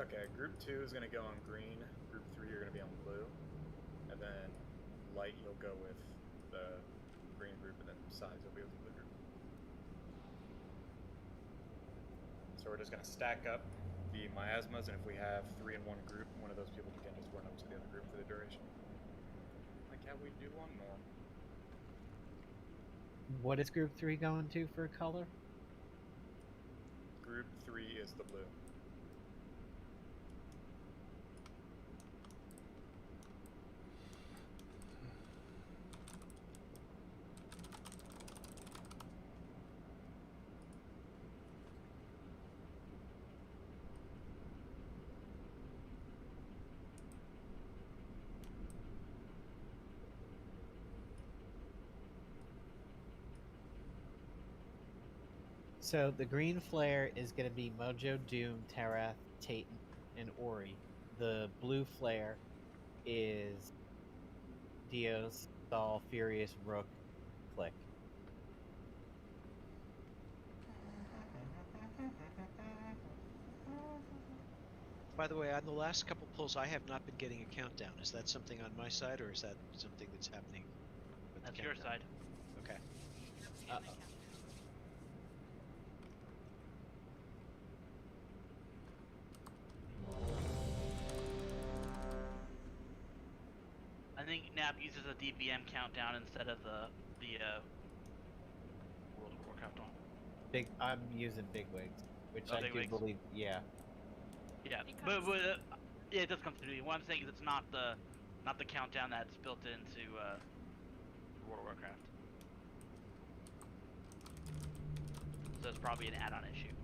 Okay, group 2 is gonna go on green, group 3 are gonna be on blue, and then light you'll go with the green group, and then sides will be with the blue group. So we're just gonna stack up the miasmas, and if we have 3 in one group, one of those people can just run up to the other group for the duration. Like how we do on norm. What is group 3 going to for color? Group 3 is the blue. So the green flare is going to be Mojo, Doom, Tarath, Tayton, and Ori. The blue flare is Dios, Sol, Furious, Rook, Click. By the way, on the last couple pulls, I have not been getting a countdown. Is that something on my side, or is that something that's happening with the That's your countdown? side. Okay. Uh-oh. I think Nap uses a DBM countdown instead of the World of Warcraft one. I'm using Bigwigs, which Oh, I do Bigwigs? believe. Yeah. Yeah, Because- but yeah, it does come through. What I'm saying is it's not the countdown that's built into World of Warcraft. So it's probably an add-on issue.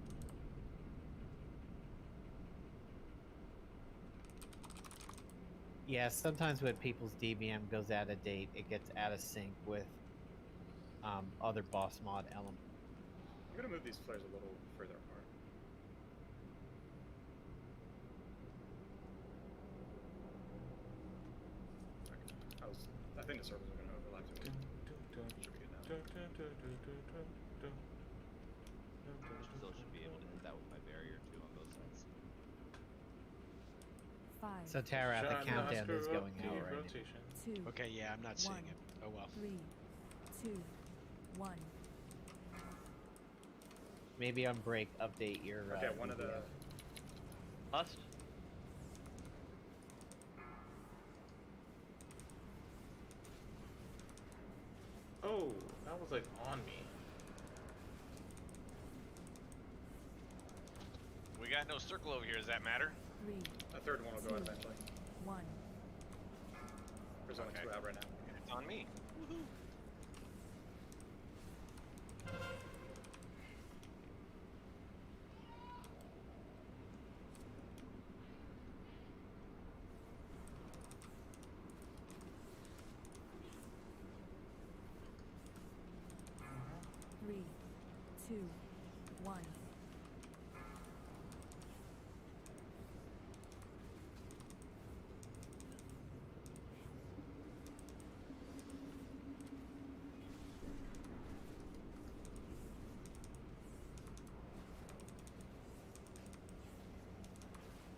Yeah, sometimes when people's DBM goes out of date, it gets out of sync with other boss mod elements. I'm gonna move these flares a little further apart. Okay. I think the circles are gonna overlap too much. Should be good now. Still should be able to hit that with my barrier too on both sides. 5, So Tara, the Shot countdown master is up going the out right rotation. 2, Okay, yeah, I'm not seeing One. it. Oh well. 3, 2, 1. Maybe on break, update your. Okay, one of the. DBM. Must. Oh, that was like on me. We got no circle over here. Does that matter? 3, A third one will go out eventually. 1. There's only Okay. 2 out right now. It's on me. Woohoo! Three, two, one.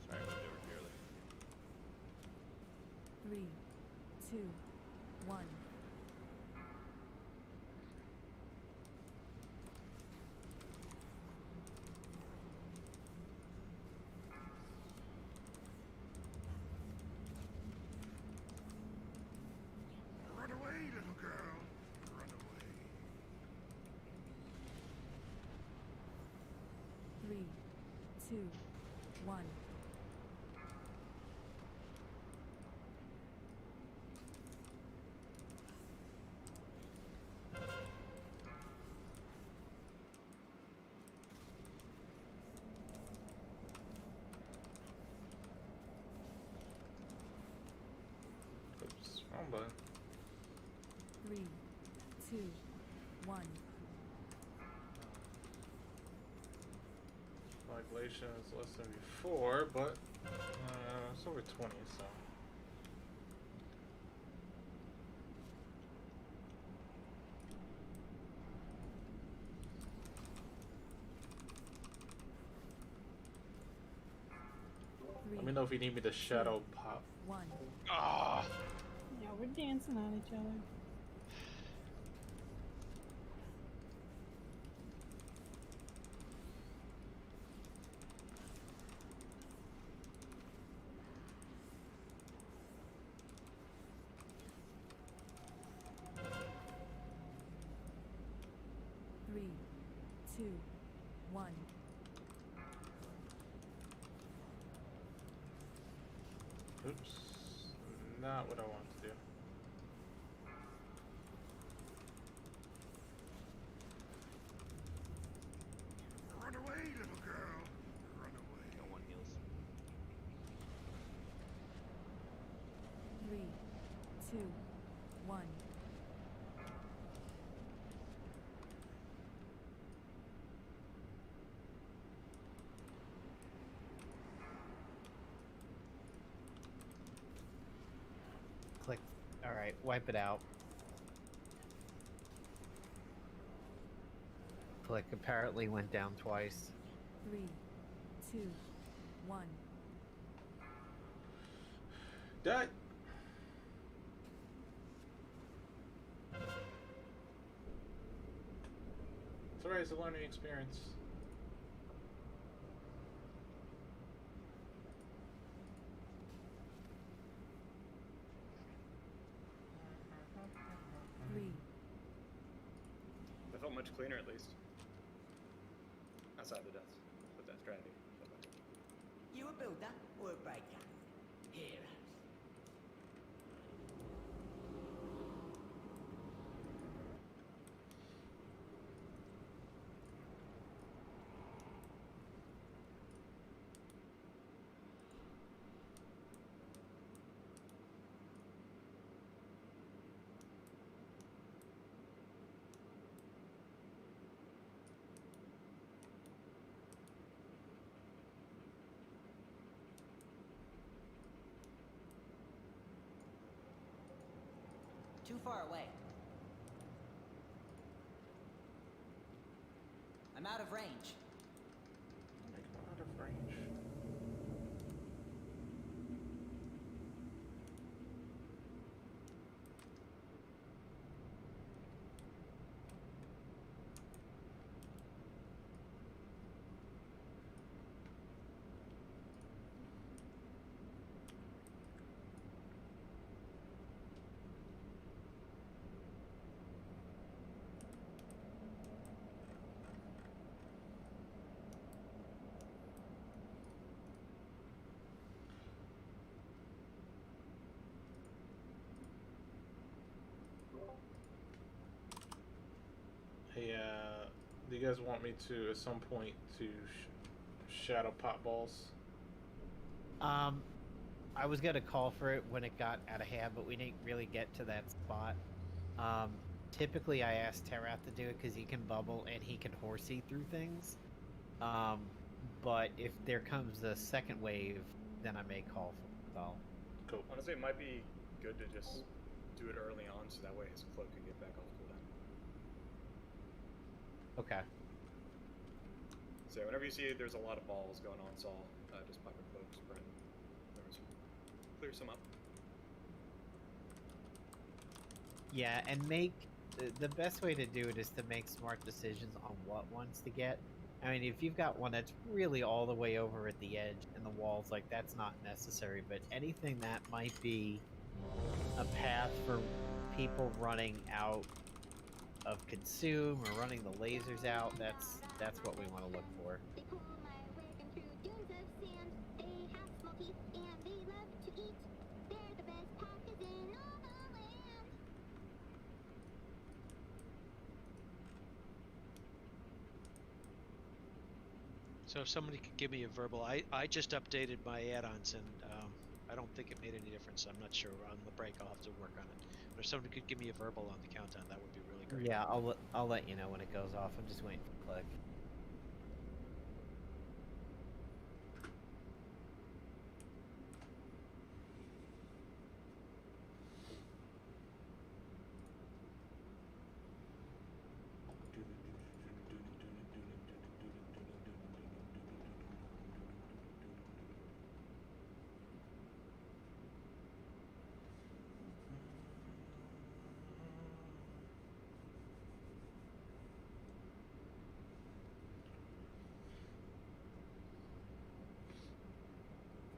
Sorry, I moved over here. Three, two, one. Run away, little girl. Run away. Three, two, one. Oops, wrong button. Three, two, one. Coagulation is less than before, but it's over 20, so. Three, Let me know if you need me to shadow pop. one. Ah! Yeah, we're dancing on each other. Three, two, one. Oops. Not what I want to do. Run away, little girl. Run away. No one heals. Three, two, one. Click. All right, wipe it out. Click apparently went down twice. Three, two, one. Die! It's alright, it's a learning experience. Three, That felt much cleaner at least. Outside the deaths. With that strategy. You a builder or a breaker? Heroes. too far away. I'm out of range. Out of range. Hey, do you guys want me to, at some point, to shadow pot balls? I was gonna call for it when it got out of hand, but we didn't really get to that spot. Typically I ask Terath to do it because he can bubble and he can horsey through things. But if there comes a second wave, then I may call for it. So. Cool. Honestly, it might be good to just do it early on, so that way his cloak can get back off cooldown. Okay. So whenever you see there's a lot of balls going on Saul, just pop your cloak, spread, clear some up. Yeah, and make the best way to do it is to make smart decisions on what ones to get. I mean, if you've got one that's really all the way over at the edge and the walls, like, that's not necessary, but anything that might be a path for people running out of consume or running the lasers out, that's what we want to look for. So if somebody could give me a verbal, I just updated my add-ons and I don't think it made any difference. I'm not sure. On the break, I'll have to work on it. But if somebody could give me a verbal on the countdown, that would be really great. Yeah, I'll let you know when it goes off. I'm just waiting for click.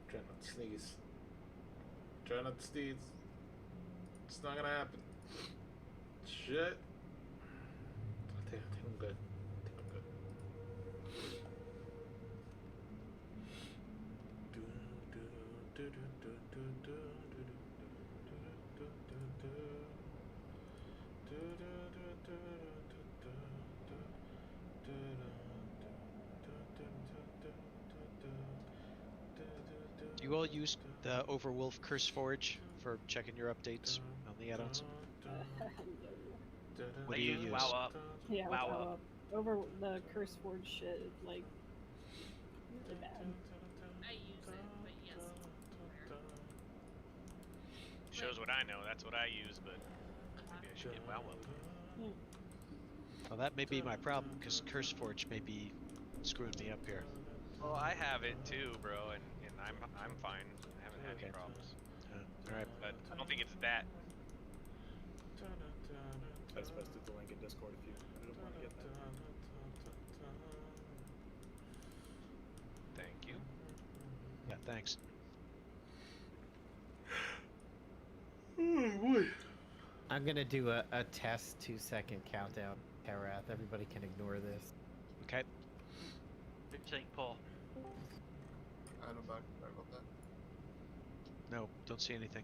Try not to sneeze. Try not to sneeze. It's not gonna happen. Shit. I think I'm good. I think I'm good. You all use the Overwolf Curse Forge for checking your updates on the add-ons? What do you use? WoW Up. Yeah, WoW WoW Up. Up. Over the Curse Forge shit is like really bad. I use it, but yes. Shows what I know. That's what I use, but maybe I should get WoW Up. Well, that may be my problem, because Curse Forge may be screwing me up here. Well, I have it too, bro, and I'm fine. I haven't had any problems. Alright. But I don't think it's that. I just posted the link in Discord if you don't want to get that. Thank you. Yeah, thanks. Oh boy. I'm gonna do a test 2-second countdown. Terath, everybody can ignore this. Okay. Big tank pull. I don't back about that. No, don't see anything.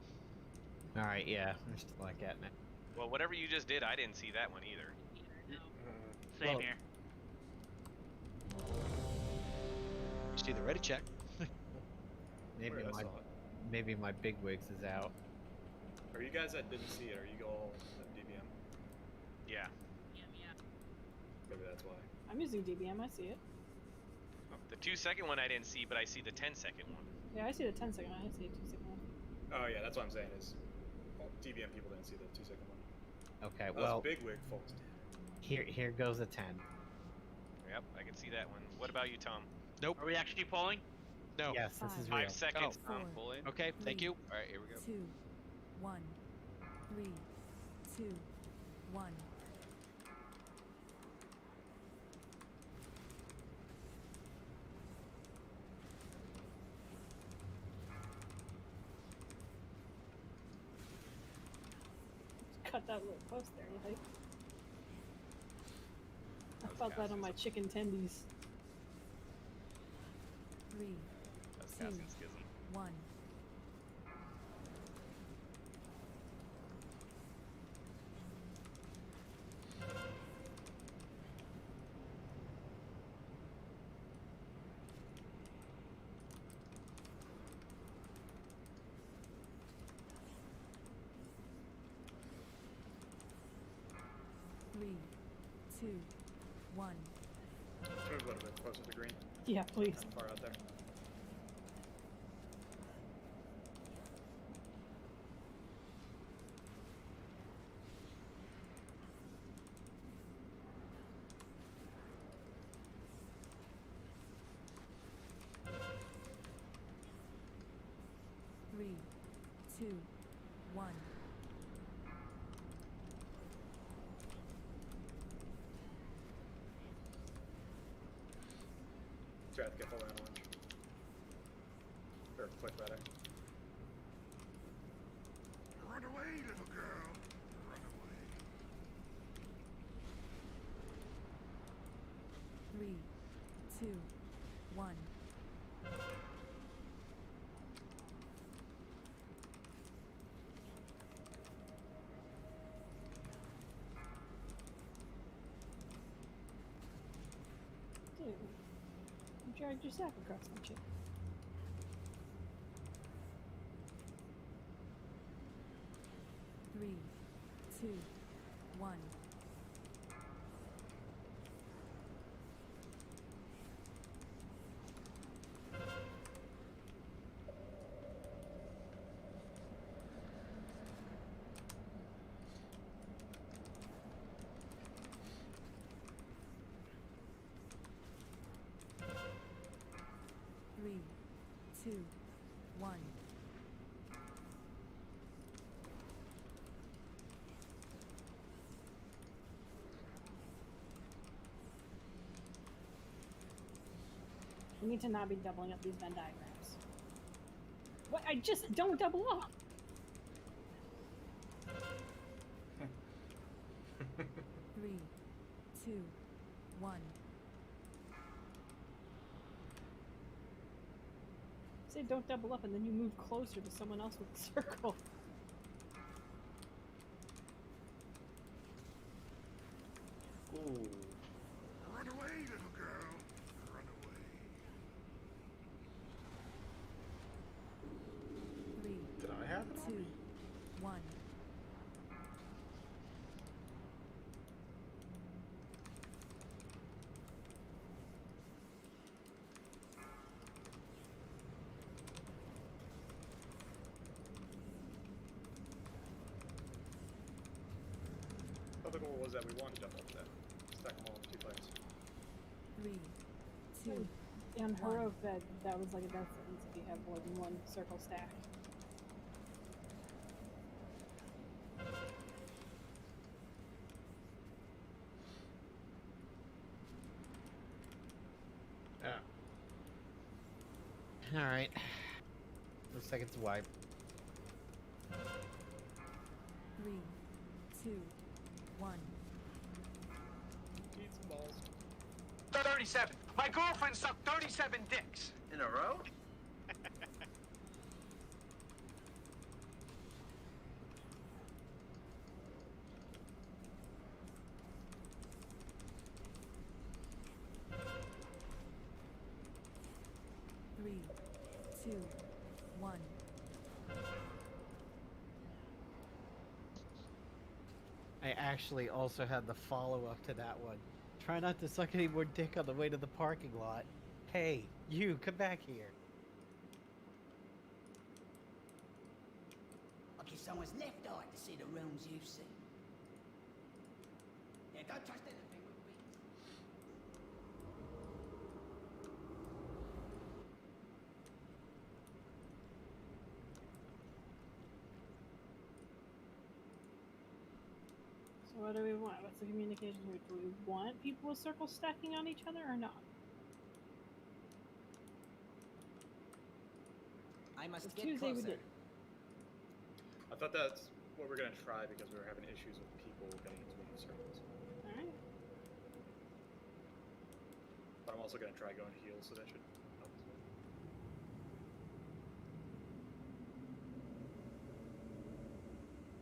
Alright, yeah, I'm just like at it. Well, whatever you just did, I didn't see that one either. Same Well- here. You see the ready check. Maybe Where I my saw it. maybe my big wigs is out. Are you guys that didn't see it? Are you all at DBM? Yeah. Maybe that's why. I'm using DBM, I see it. The 2-second one I didn't see, but I see the 10-second one. Yeah, I see the 10-second one, I see the 2-second one. Oh yeah, that's what I'm saying is Well, TBM people didn't see the 2-second one. Okay, That well, was Bigwig folks. here goes a 10. Yep, I can see that one. What about you, Tom? Nope. Are we actually polling? No. Yes, this is real. 5 seconds, Oh. Tom. Pull in. Okay, thank you. All right, here we go. 2, 1, 3, 2, 1. Cut that little post there, you think? I felt that on my chicken tendies. 3, That's 2, Casting Schism. 1. Three, 2, 1. Let's move a little bit closer to green. Yeah, please. Kind of far out there. Three, 2, 1. Try to get full avalanche. Or click better. Run away, little girl. Run away. 3, 2, 1. Dude, you dragged your sack across the ship. Three, 2, 1. Three, 2, 1. We need to not be doubling up these Venn diagrams. What? I just don't double up. Three, 2, 1. Say don't double up, and then you move closer to someone else with the circle. Ooh. Run away, little girl. Run away. Three, Did I have it? 2, 1. But the goal was that we wanted to jump up that. Stack them all in 2 players. 3, 2, On One. Heroic, that was like a death sentence if you have more than one circle stack. Yeah. Alright. Looks like it's a wipe. 3, 2, 1. Eat some balls. 37. My girlfriend sucked 37 dicks. In a row? Three, 2, 1. I actually also had the follow-up to that one. Try not to suck any more dick on the way to the parking lot. Hey, you, come back here. Okay, someone's left eye to see the rooms you've seen. Yeah, don't trust anything with me. So what do we want? What's the communication here? Do we want people with circles stacking on each other or not? I must It's get Tuesday we closer. did. I thought that's what we're gonna try because we were having issues with people getting into the circles. Alright. But I'm also gonna try going heels, so that should help as well.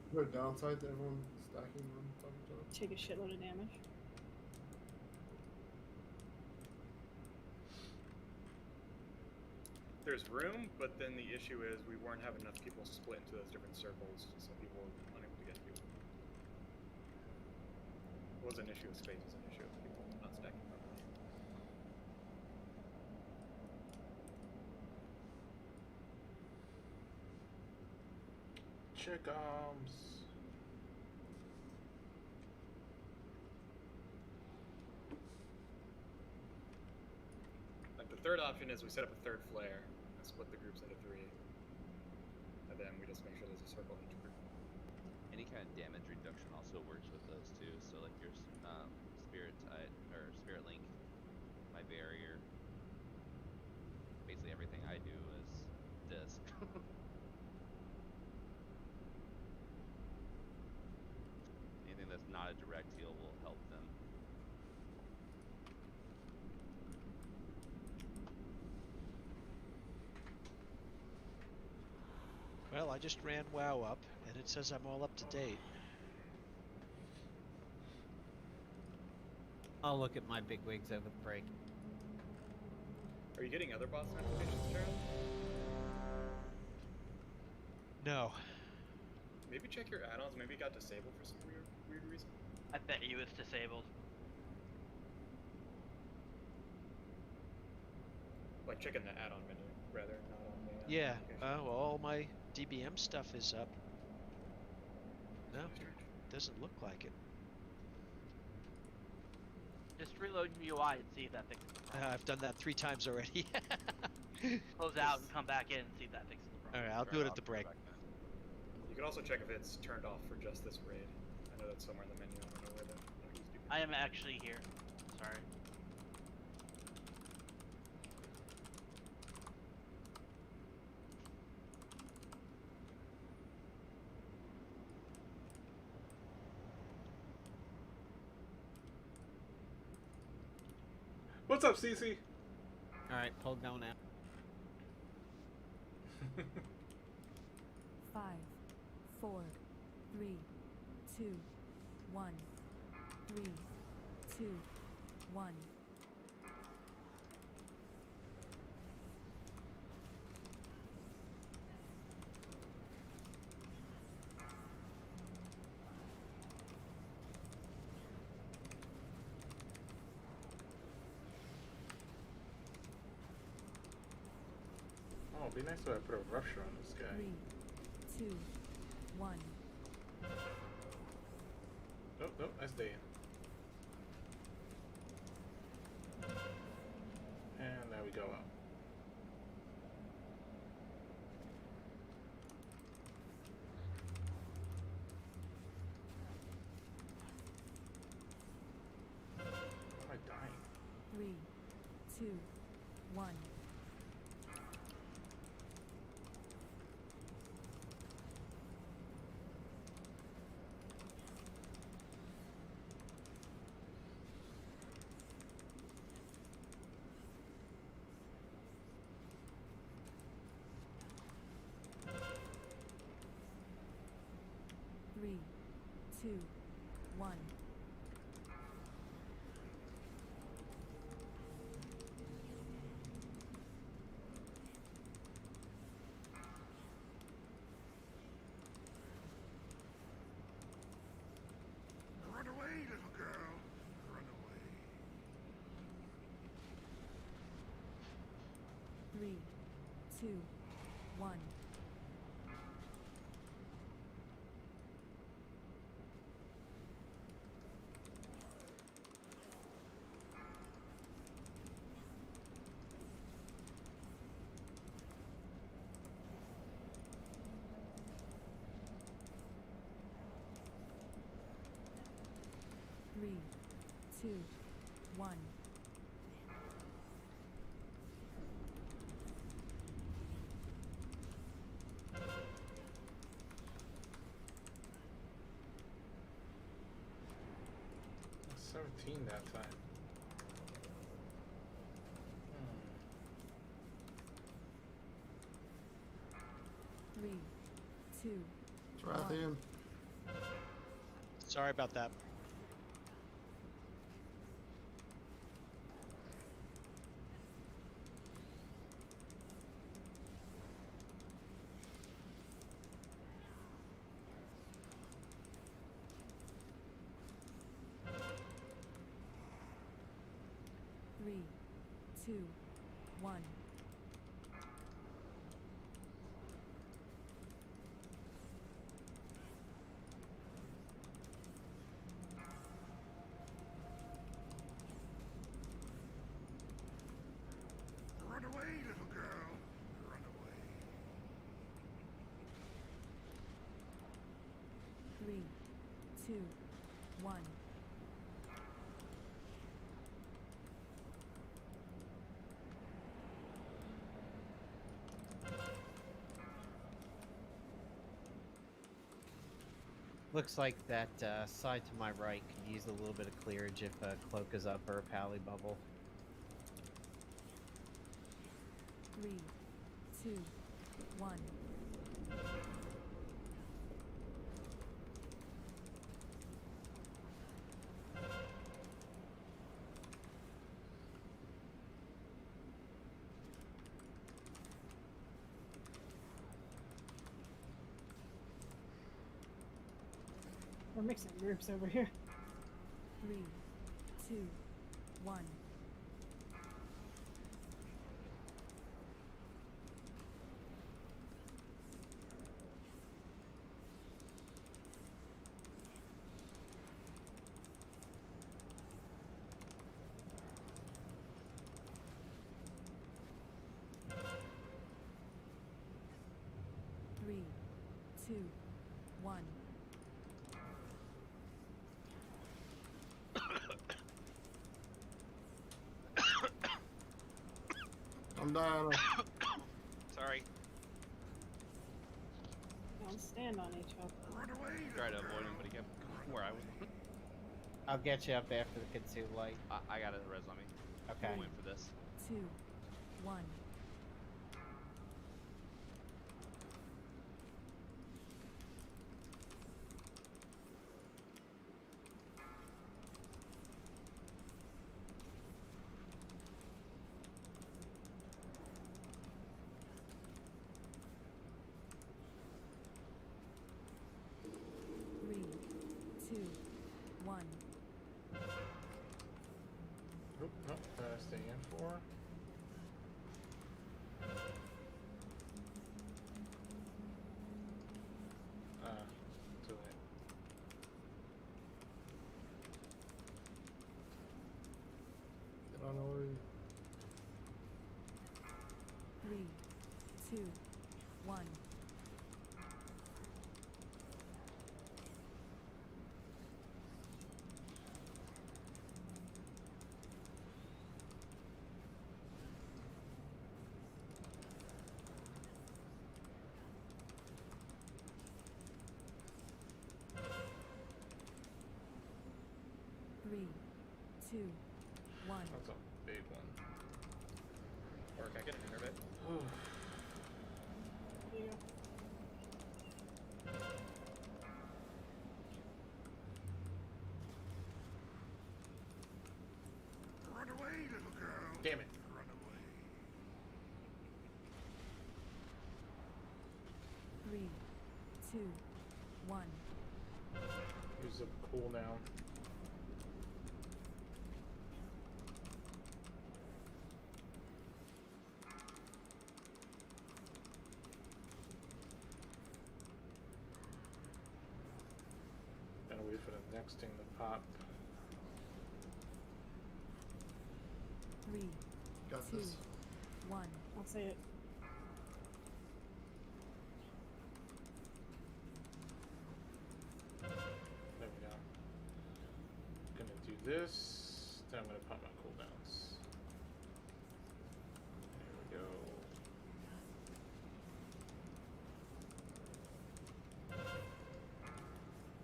Is there a downside to everyone stacking on top of each other? Take a shitload of damage. There's room, but then the issue is we weren't having enough people split into those different circles, so people were unable to get to people. It was an issue of space, it's an issue of people not stacking properly. Check arms. Like the third option is we set up a third flare and split the groups into 3. And then we just make sure there's a circle in each group. Any kind of damage reduction also works with those too. So like your spirit tide or spirit link, my barrier. Basically everything I do is this. Anything that's not a direct heal will help them. Well, I just ran WoW up, and it says I'm all up to date. I'll look at my big wigs over the break. Are you getting other boss notifications, Gerald? No. Maybe check your add-ons. Maybe it got disabled for some weird reason. I bet you it's disabled. Like checking the add-on menu, rather, not on the Yeah, notification. well, all my DBM stuff is up. No, doesn't look like it. Just reload your UI and see if that fixes the problem. I've done that 3 times already. Close out and come back in and see if that fixes the problem. Alright, I'll do it at the break. You can also check if it's turned off for just this raid. I know that's somewhere in the menu. I don't know where that used to be. I am actually here. Sorry. What's up, Cece? Alright, pull down now. 5, 4, 3, 2, 1. 3, 2, 1. Oh, it'd be nice if I put a rusher on this guy. 3, 2, 1. Nope, nope, I stay in. And there we go out. Why am I dying? 3, 2, 1. Three, 2, 1. Run away, little girl. Run away. 3, 2, 1. 2, 1. 17 that time. 3, 2, It's Rathian. Sorry about that. Three, 2, 1. Run away, little girl. Run away. 3, 2, 1. Looks like that side to my right could use a little bit of clearage if Cloak is up or a Pally Bubble. 3, 2, 1. We're mixing groups over here. 3, 2, 1. Three, 2, 1. I'm dying. Sorry. Don't stand on each other. Run away. Try to avoid him, but he kept where I was. I'll get you up after the Kitsune light. I got a res on me. Okay. I'm waiting for this. 2, 1. Three, 2, 1. Oop, nope, stay in for. Too late. Get on away. 3, 2, 1. Three, 2, 1. That's a big one. Or can I get an internet? Here you go. Run away, little girl. Damn it. Run away. 3, 2, 1. Use a cooldown. Gotta wait for the next thing to pop. 3, Got 2, this. 1. I'll say it. There we go. Gonna do this. Then I'm gonna pop my cooldowns. There we go.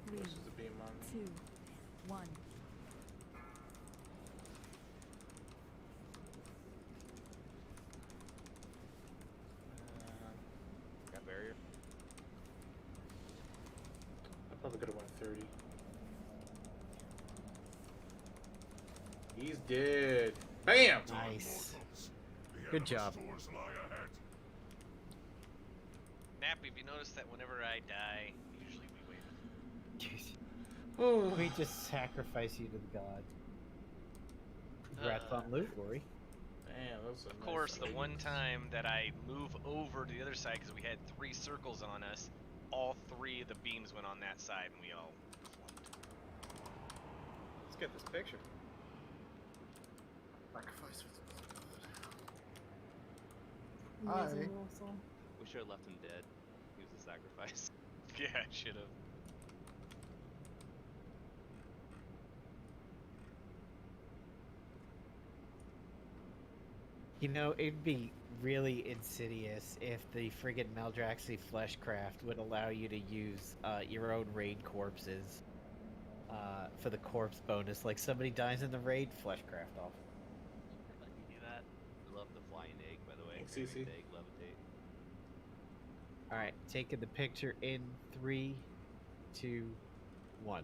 Three, This is the beam on me. 2, 1. Got barrier. I probably could have went 30. He's dead. Bam! Nice. Good job. Nappy, have you noticed that whenever I die, usually we win? We just sacrifice you to the god. Congrats on loot, Rory. Damn, that was a Of course, the one time that I move over to the other side because we had 3 circles on us, all 3 of the beams went on that side and we all flunked. Let's get this picture. Sacrifice for the Amazing, Hi. Russell. We should have left him dead. He was a sacrifice. Yeah, I should have. You know, it'd be really insidious if the friggin' Maldraxi Fleshcraft would allow you to use your own raid corpses for the corpse bonus. Like somebody dies in the raid, Fleshcraft off. Let me do that. I love the flying egg, by the way. Thanks, CC. Egg, levitate. Alright, taking the picture in 3, 2, 1.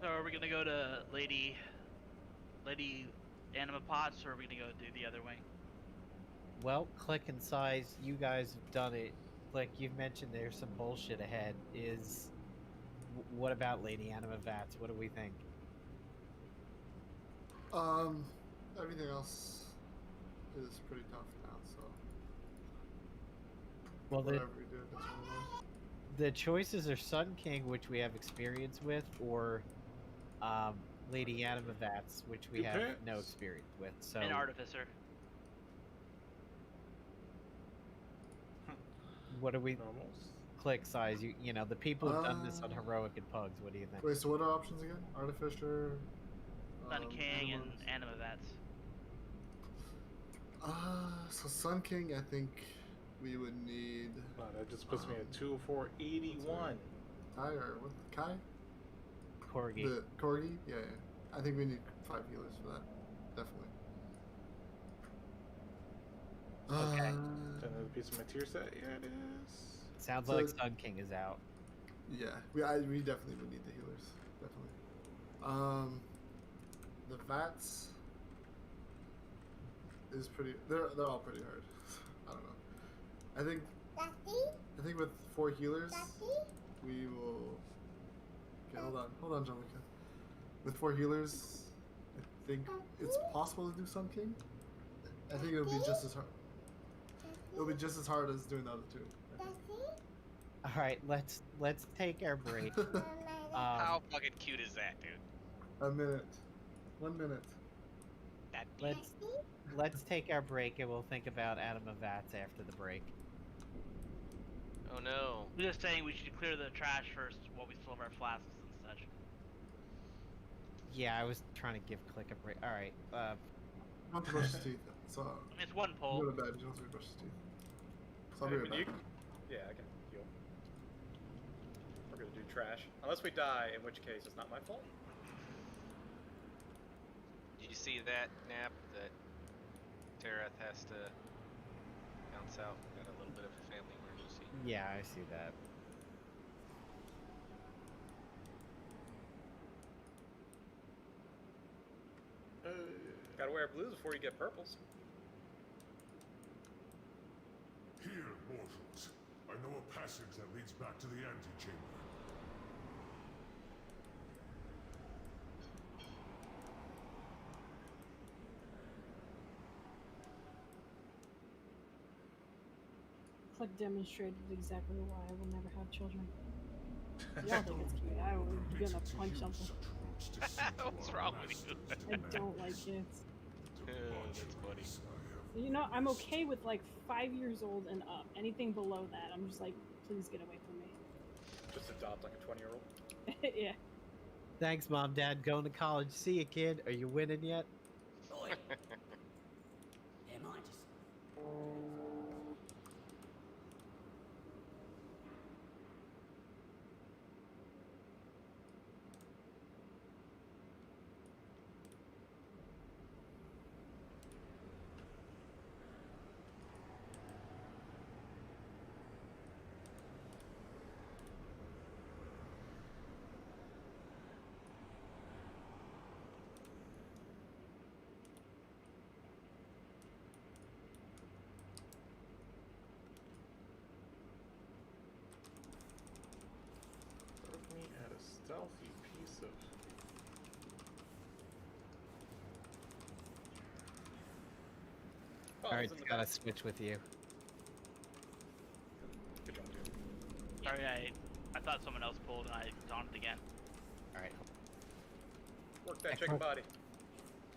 So are we gonna go to Lady Anima Pots, or are we gonna go do the other way? Well, Click and Size, you guys have done it. Click, you've mentioned there's some bullshit ahead. What about Lady Anima Vats? What do we think? Everything else is pretty tough now, so Well, whatever we do, that's what the choices are Sun King, which we have experience with, or Lady Anima Vats, which we have no experience with. So An Artificer. what do we Normals. Click Size? You know the people who've done this on Heroic and Pugs. What do you think? Wait, so what are options again? Artificer, Sun King and Animals. Anima Vats. So Sun King, I think we would need Wow, that just puts me at 2, 4, 81. Ty or what? Kai? Corgi. The Corgi? Yeah. I think we need 5 healers for that. Definitely. Okay. Another piece of my tier set. Yeah, it is. Sounds So- like Sun King is out. Yeah, we definitely would need the healers. Definitely. The Vats is pretty. They're all pretty hard. I don't know. I think with 4 healers, we will. Okay, hold on, John. With 4 healers, I think it's possible to do Sun King. I think it'll be just as hard. It'll be just as hard as doing the other 2. I think. All right, let's take our break. How fucking cute is that, dude? A minute. 1 minute. That Let's take our break and we'll think about Anima Vats after the break. Oh no. I'm just saying we should clear the trash first while we still have our flasks and such. Yeah, I was trying to give Click a break. All right. You have to brush his teeth. So It's one you pull. go to bed. You don't have to brush his teeth. So I'll be right When back. yeah, I can heal. We're gonna do trash. Unless we die, in which case it's not my fault. Did you see that, Nap? That Terath has to bounce out. Got a little bit of a family emergency. Yeah, I see that. Gotta wear blues before you get purples. Here, mortals. I know a passage that leads back to the antechamber. Click demonstrated exactly why I will never have children. Y'all think it's cute. I will gonna punch something. What's wrong with you? I don't like kids. That's funny. You know, I'm okay with like 5 years old and up. Anything below that, I'm just like, please get away from me. Just adopt like a 20-year-old. Yeah. Thanks, Mom, Dad. Going to college. See you, kid. Are you winning yet? Oi! Their Majesty. Put me at a stealthy piece of. Oh, All right, it's in the gotta back. switch with you. Good job, dude. Sorry, I thought someone else pulled and I dawned it again. All right. Work that chicken body.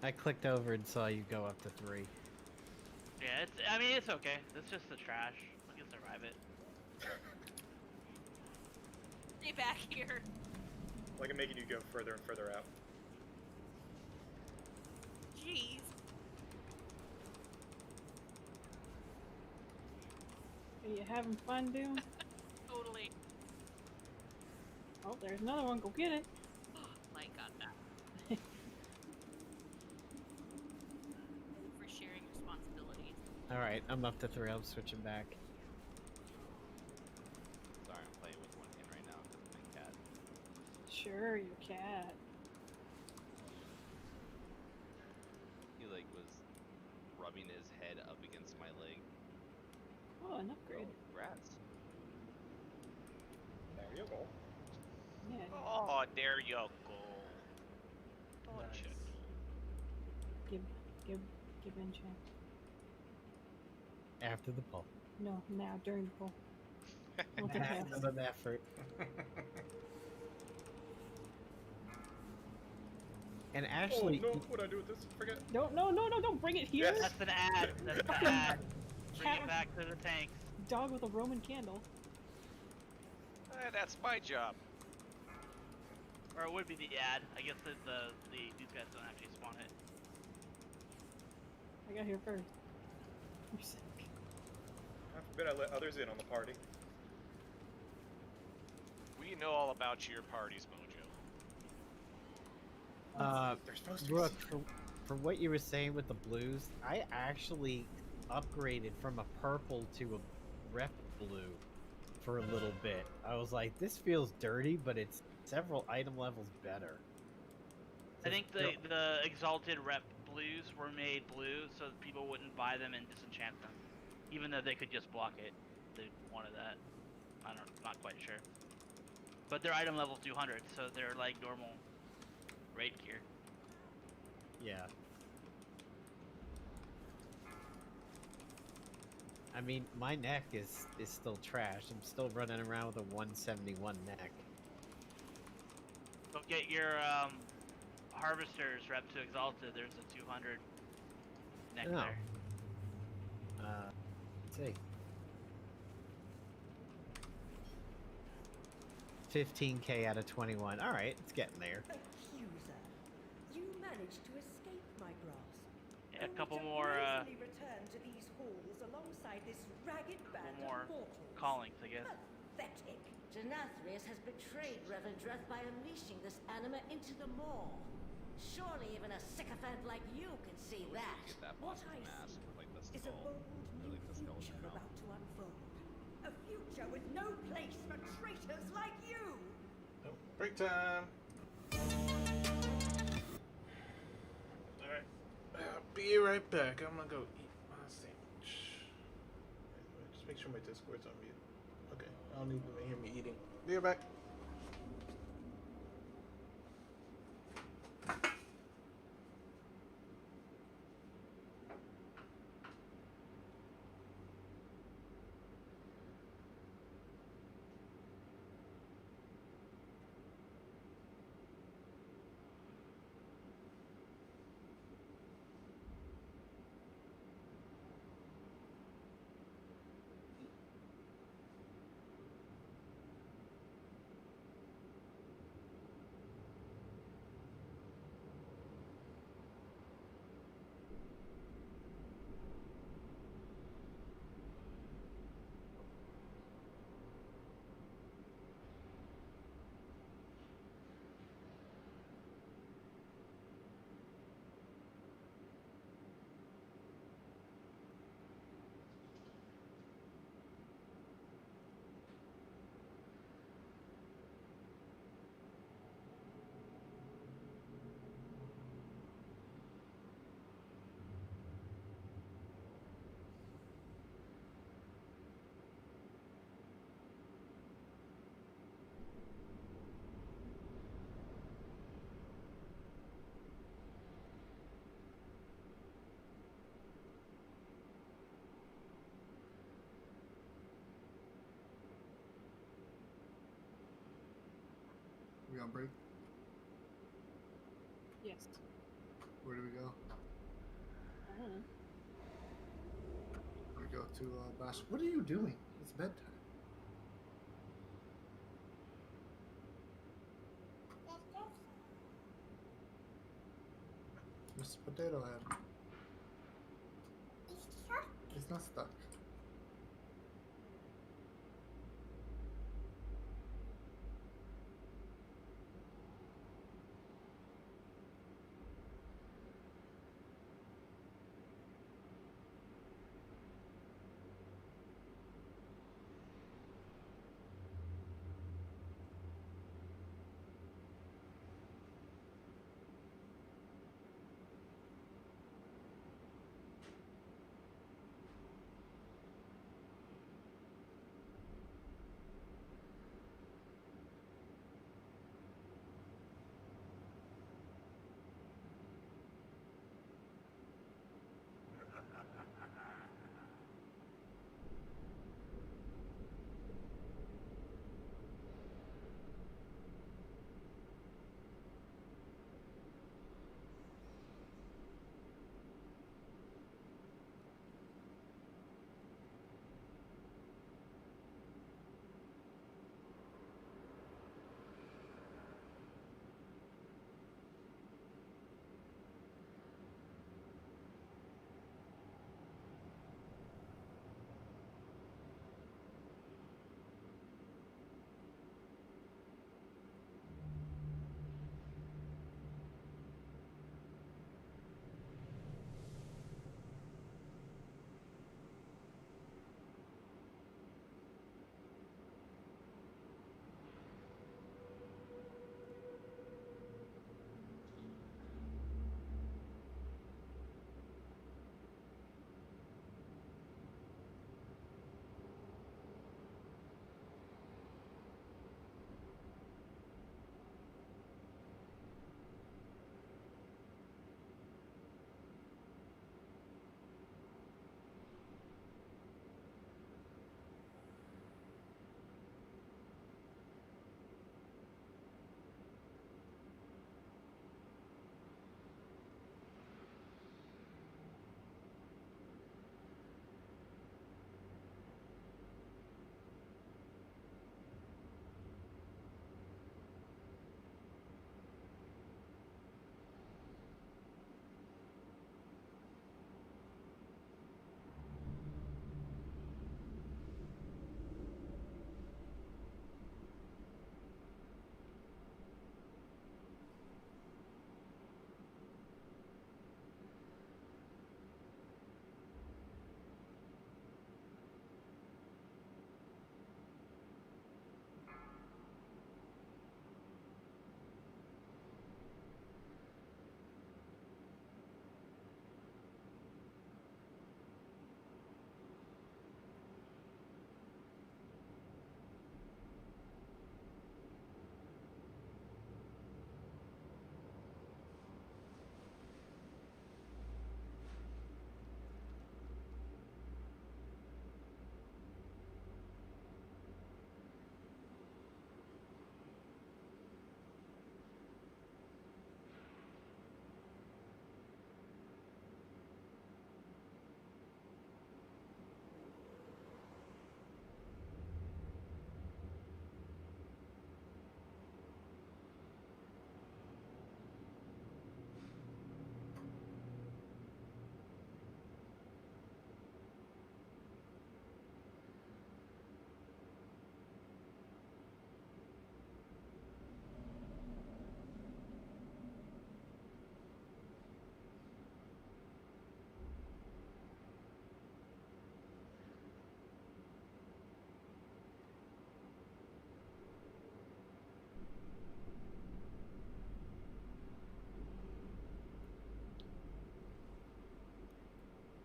I clicked over and saw you go up to 3. Yeah, I mean, it's okay. It's just the trash. We can survive it. Stay back here. Like I'm making you go further and further out. Jeez. Are you having fun, Doom? Totally. Oh, there's another one. Go get it. My God, that. For sharing responsibilities. All right, I'm up to 3. I'm switching back. Sorry, I'm playing with one hand right now because of my cat. Sure, your cat. He like was rubbing his head up against my leg. Oh, an upgrade. Congrats. There you go. Yeah. Oh, there you go. Touch it. Give enchant. After the pull. No, now during the pull. Once it Half passes. of an effort. And actually, Oh no, what'd I do with this? Forget. No, don't bring it here. That's an ad. That's an ad. Bring Cat it back to the tanks. dog with a Roman candle. That's my job. Or it would be the ad. I guess that these guys don't actually spawn it. I got here first. You're sick. I forbid I let others in on the party. We know all about your parties, Mojo. They're supposed to be Brooke, secret. for what you were saying with the blues, I actually upgraded from a purple to a rep blue for a little bit. I was like, this feels dirty, but it's several item levels better. I think the exalted rep blues were made blue so that people wouldn't buy them and disenchant them, even though they could just block it. They wanted that. Not quite sure. But they're item level 200, so they're like normal raid gear. Yeah. I mean, my neck is still trash. I'm still running around with a 171 neck. So get your harvesters rep to exalted. There's a 200 neck Oh. there. Let's see. 15k out of 21. All right, it's getting there. Accuser, you managed to escape my grasp. Yeah, a and couple would more easily return to these halls alongside this ragged band more of mortals. callings, I guess. Pathetic. Denathrius has betrayed Revendreth by unleashing this anima into the maw. Surely even a sycophant like you can see that. Get that What fucking I mask see with like the is a skull. bold Or new like the skull in future their mouth. about to unfold. A future with no place for traitors like you! Oh, break time. Alright. Be right back. I'm gonna go eat my sandwich. Just make sure my Discord's on mute. Okay. I don't need them to hear me eating. Be right back. on break? Yes. Where do we go? I don't know. We go to Bash. What are you doing? It's bedtime. Mr. Potato Head. He's not stuck.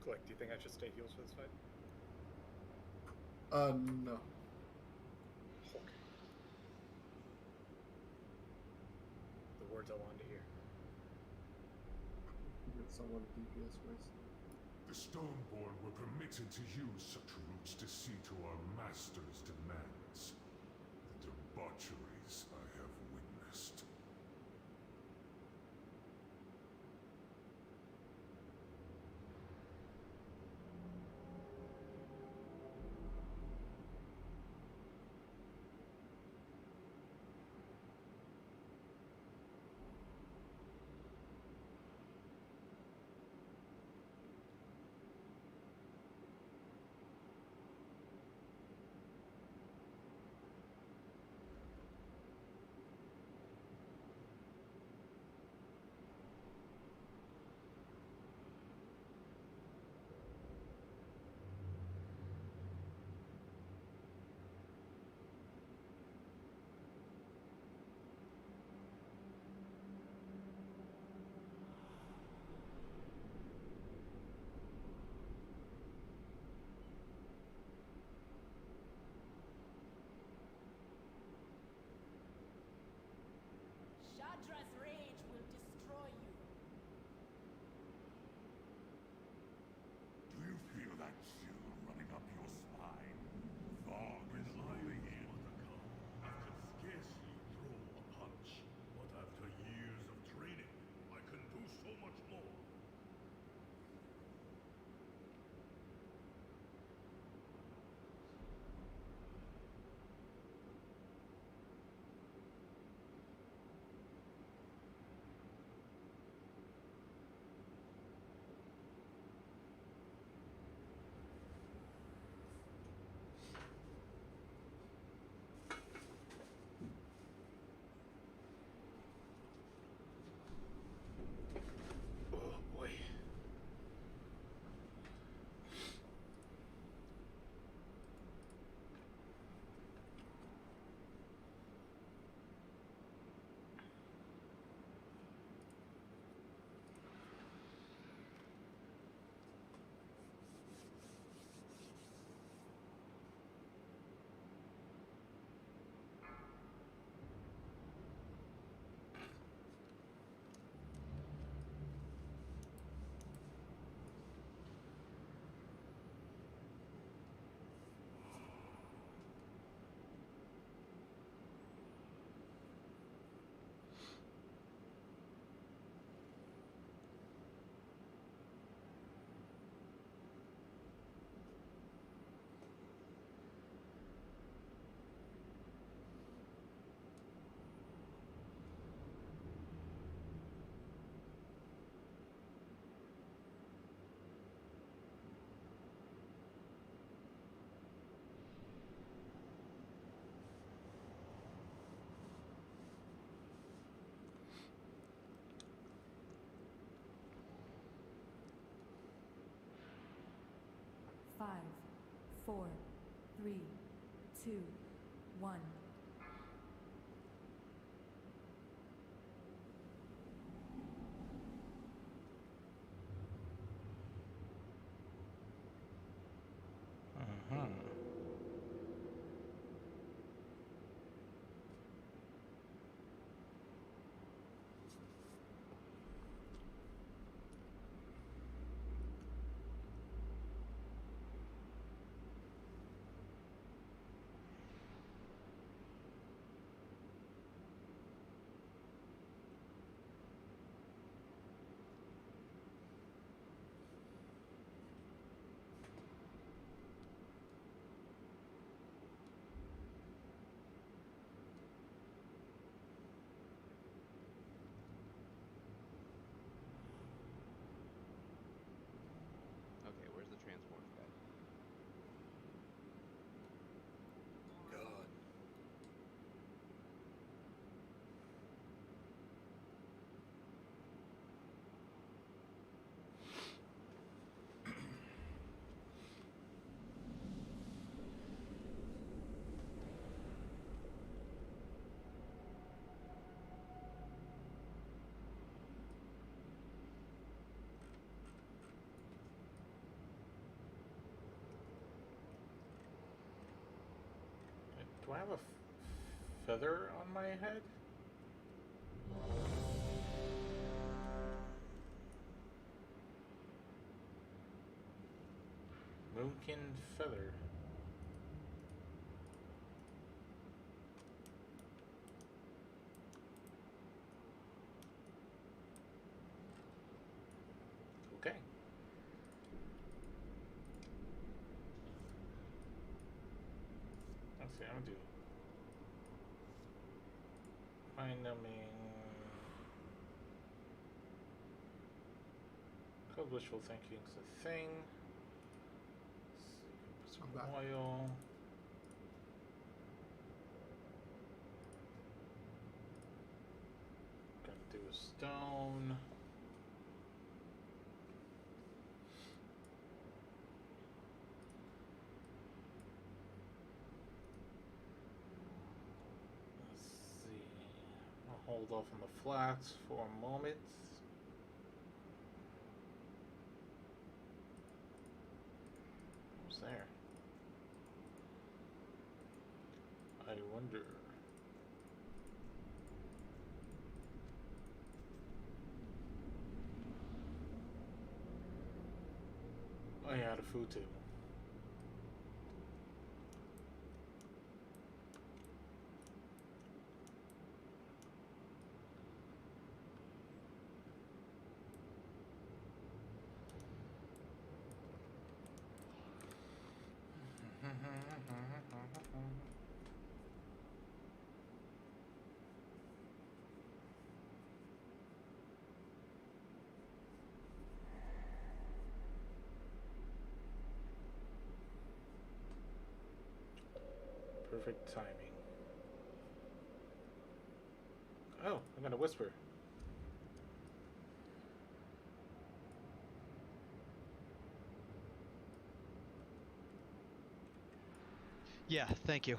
Click, do you think I should stay heels for this fight? No. Okay. The words I wanted to hear. Get someone DPS waste. The Stoneborn were permitted to use such routes to see to our master's demands. The debaucheries I have witnessed. 5, 4, 3, 2, 1. Mhm. Okay, where's the transmorph guy? God. Do I have a feather on my head? Moonkin feather. Okay. Let's see, I'm gonna do mind numbing, cause wishful thinking's a thing. Let's see, put some oil. Gonna do a stone. Hold off on the flats for a moment. What's there? I wonder. Oh yeah, the food table. Perfect timing. Oh, I'm gonna whisper. Yeah, thank you.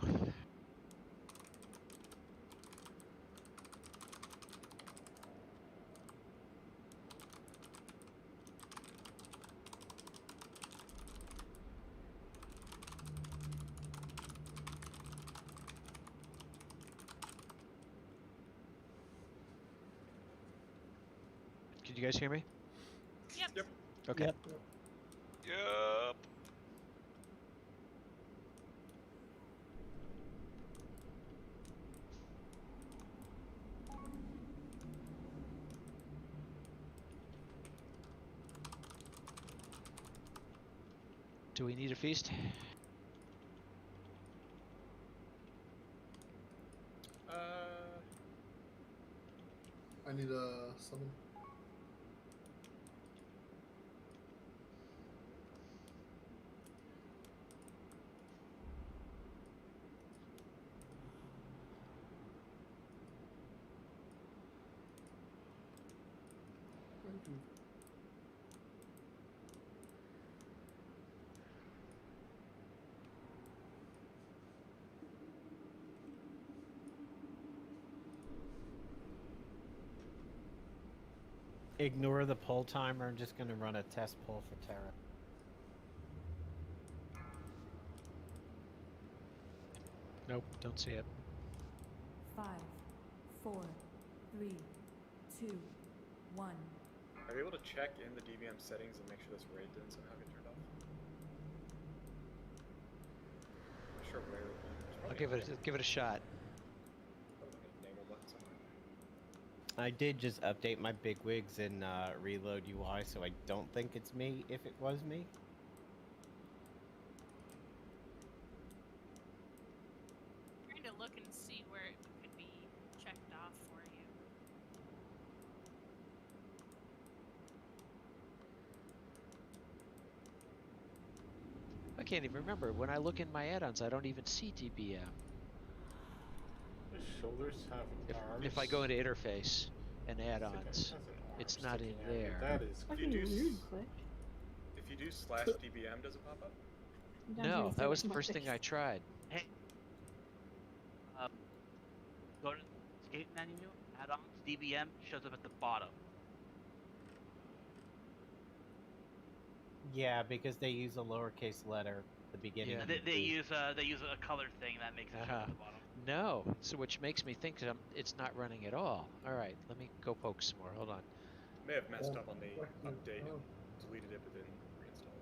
Can you guys hear me? Yep. Okay. Yep. Do we need a feast? I need a summon. Ignore the pull timer. I'm just gonna run a test pull for Terra. Nope, don't see it. 5, 4, 3, 2, 1. Are you able to check in the DBM settings and make sure this raid didn't somehow get turned off? I'm not sure where. I'll give it a shot. Enable button somewhere. I did just update my bigwigs in Reload UI, so I don't think it's me if it was me. Trying to look and see where it could be checked off for you. I can't even remember. When I look in my add-ons, I don't even see DBM. The shoulders have arms. If I go into interface and add-ons, it's not in there. That is. If you do if you do /DBM, does it pop up? No, that was the first thing I tried. Hey. Go to the escape menu, add-ons, DBM shows up at the bottom. Yeah, because they use a lowercase letter at the beginning. Yeah. of They the use a color thing that makes it show up at the bottom. No, so which makes me think that it's not running at all. All right, let me go poke some more. Hold on. May have messed up on the update and deleted it, but then reinstalled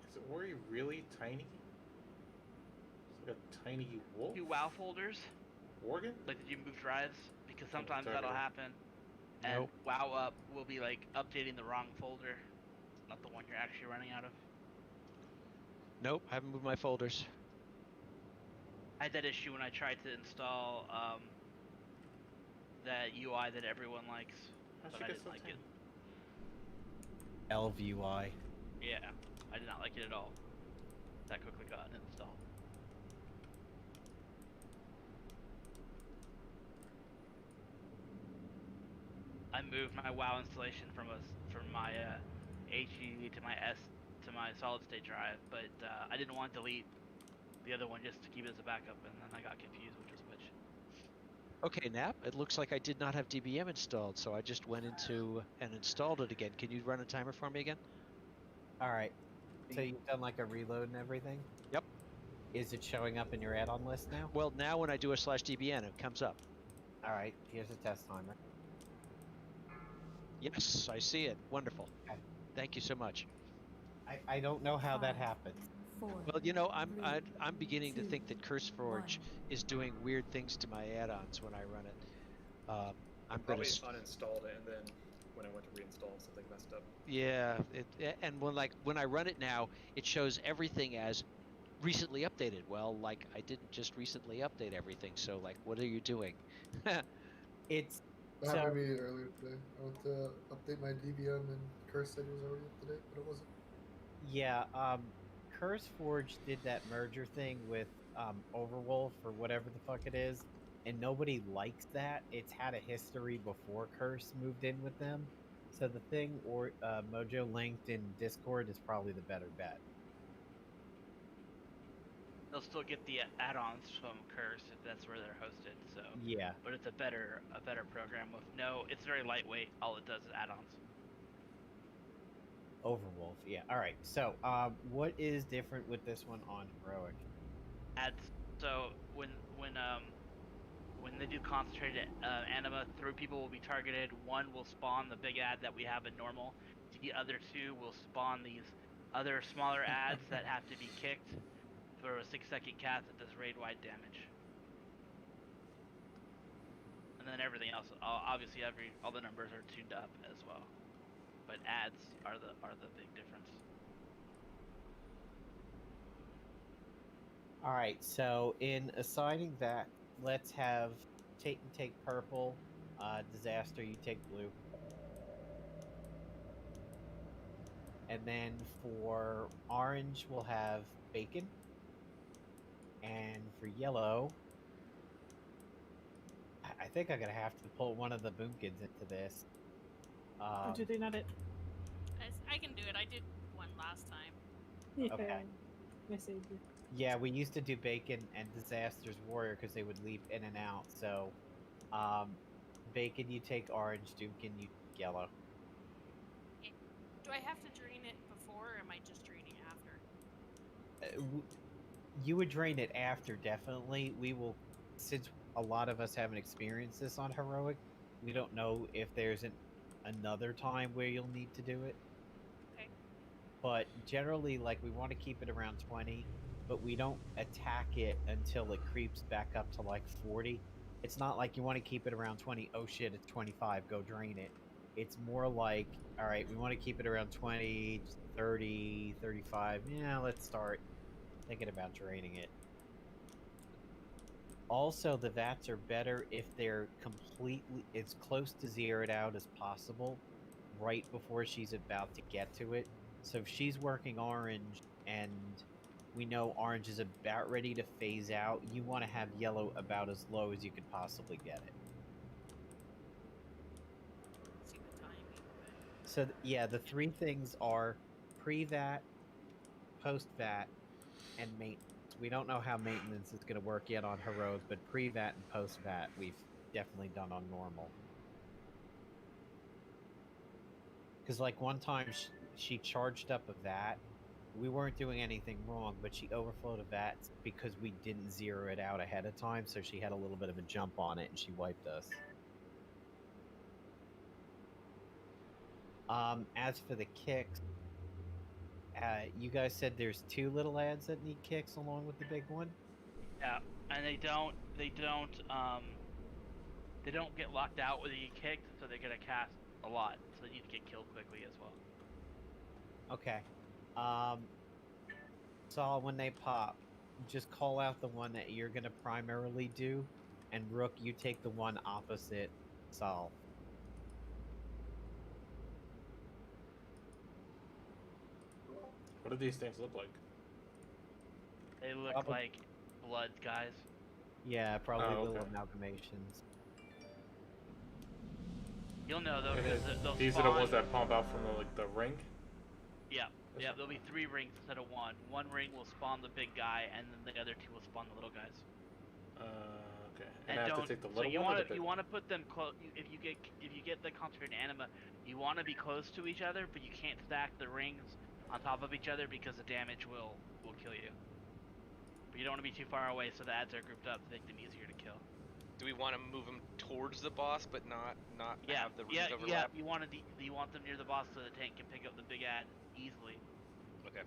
it. Is it Ori really tiny? It's like a tiny wolf? Do WoW folders? Organ? Like, did you move drives? Because sometimes Target. that'll happen. And Nope. WoW up will be like updating the wrong folder, not the one you're actually running out of. Nope, I haven't moved my folders. I had that issue when I tried to install that UI that everyone likes, but I didn't like it. LVUI. Yeah, I did not like it at all. That quickly got installed. I moved my WoW installation from my HDD to my solid state drive, but I didn't want to delete the other one just to keep it as a backup, and then I got confused, which was a bitch. Okay, Nap, it looks like I did not have DBM installed, so I just went into and installed it again. Can you run a timer for me again? Alright. So you've done like a reload and everything? Yep. Is it showing up in your add-on list now? Well, now when I do a /DBN, it comes up. Alright, here's a test timer. Yes, I see it. Wonderful. Okay. Thank you so much. I don't know how that happened. 4, Well, you know, I'm three, beginning to 2, think that CurseForge is doing weird things to my add-ons when I run it. I'm Probably gonna uninstalled it, and then when I went to reinstall, something messed up. yeah, and when I run it now, it shows everything as recently updated. Well, like I didn't just recently update everything, so like, what are you doing? It's That happened to me earlier today. I went to update my DBM and Curse said it was already up to date, but it wasn't. Yeah, CurseForge did that merger thing with Overwolf or whatever the fuck it is, and nobody likes that. It's had a history before Curse moved in with them, so the thing or Mojo linked in Discord is probably the better bet. They'll still get the add-ons from Curse if that's where they're hosted. So Yeah. but it's a better program with no. It's very lightweight. All it does is add-ons. Overwolf, yeah. All right. So, what is different with this one on Heroic? Ads. So when they do concentrated anima, 3 people will be targeted. 1 will spawn the big ad that we have in normal. The other 2 will spawn these other smaller ads that have to be kicked for a 6-second cast that does raid-wide damage. And then everything else, obviously all the numbers are tuned up as well. But ads are the big difference. All right. So, in assigning that, let's have Tate take purple, Disaster you take blue, and then for orange we'll have Bacon, and for yellow, I think I'm gonna have to pull one of the Boomkins into this. Do they not? I can do it. I did one last time. Yeah. Okay. I saved you. Yeah, we used to do Bacon and Disaster's Warrior because they would leap in and out. So, Bacon, you take orange. Dukin, you take yellow. Do I have to drain it before, or am I just draining after? You would drain it after, definitely. We will, since a lot of us haven't experienced this on Heroic, we don't know if there's another time where you'll need to do it. Okay. But generally, like, we want to keep it around 20, but we don't attack it until it creeps back up to like 40. It's not like you want to keep it around 20. Oh shit, it's 25. Go drain it. It's more like, all right, we want to keep it around 20, 30, 35. Yeah, let's start thinking about draining it. Also, the vats are better if they're completely, as close to zeroed out as possible right before she's about to get to it. So if she's working orange and we know orange is about ready to phase out, you want to have yellow about as low as you could possibly get it. See the timing. So yeah, the three things are pre-VAT, post-VAT, and maintenance. We don't know how maintenance is going to work yet on Heroic, but pre-VAT and post-VAT we've definitely done on normal. Because like one time she charged up a VAT. We weren't doing anything wrong, but she overflowed a VAT because we didn't zero it out ahead of time, so she had a little bit of a jump on it and she wiped us. As for the kicks, you guys said there's 2 little ads that need kicks along with the big one? Yeah, and they don't get locked out when they get kicked, so they're gonna cast a lot, so you need to get killed quickly as well. Okay. Saul, when they pop, just call out the one that you're gonna primarily do, and Rook, you take the one opposite Saul. What do these things look like? They look like blood, guys. Yeah, probably Oh, little okay. amalgamations. You'll know though, And because then they'll these spawn. are the ones that pump out from the ring? Yeah, yeah. There'll be 3 rings instead of 1. One ring will spawn the big guy, and then the other 2 will spawn the little guys. Okay. And I have to take the little so you one or want the big you want to put them close. If you get the concentrated anima, you want to be close to each other, but you can't stack the rings on top of each other because the damage will kill you. But you don't want to be too far away, so the ads are grouped up to make them easier to kill. Do we want to move them towards the boss, but not have the rings overlap? Yeah. You want them near the boss so the tank can pick up the big ad easily. Okay.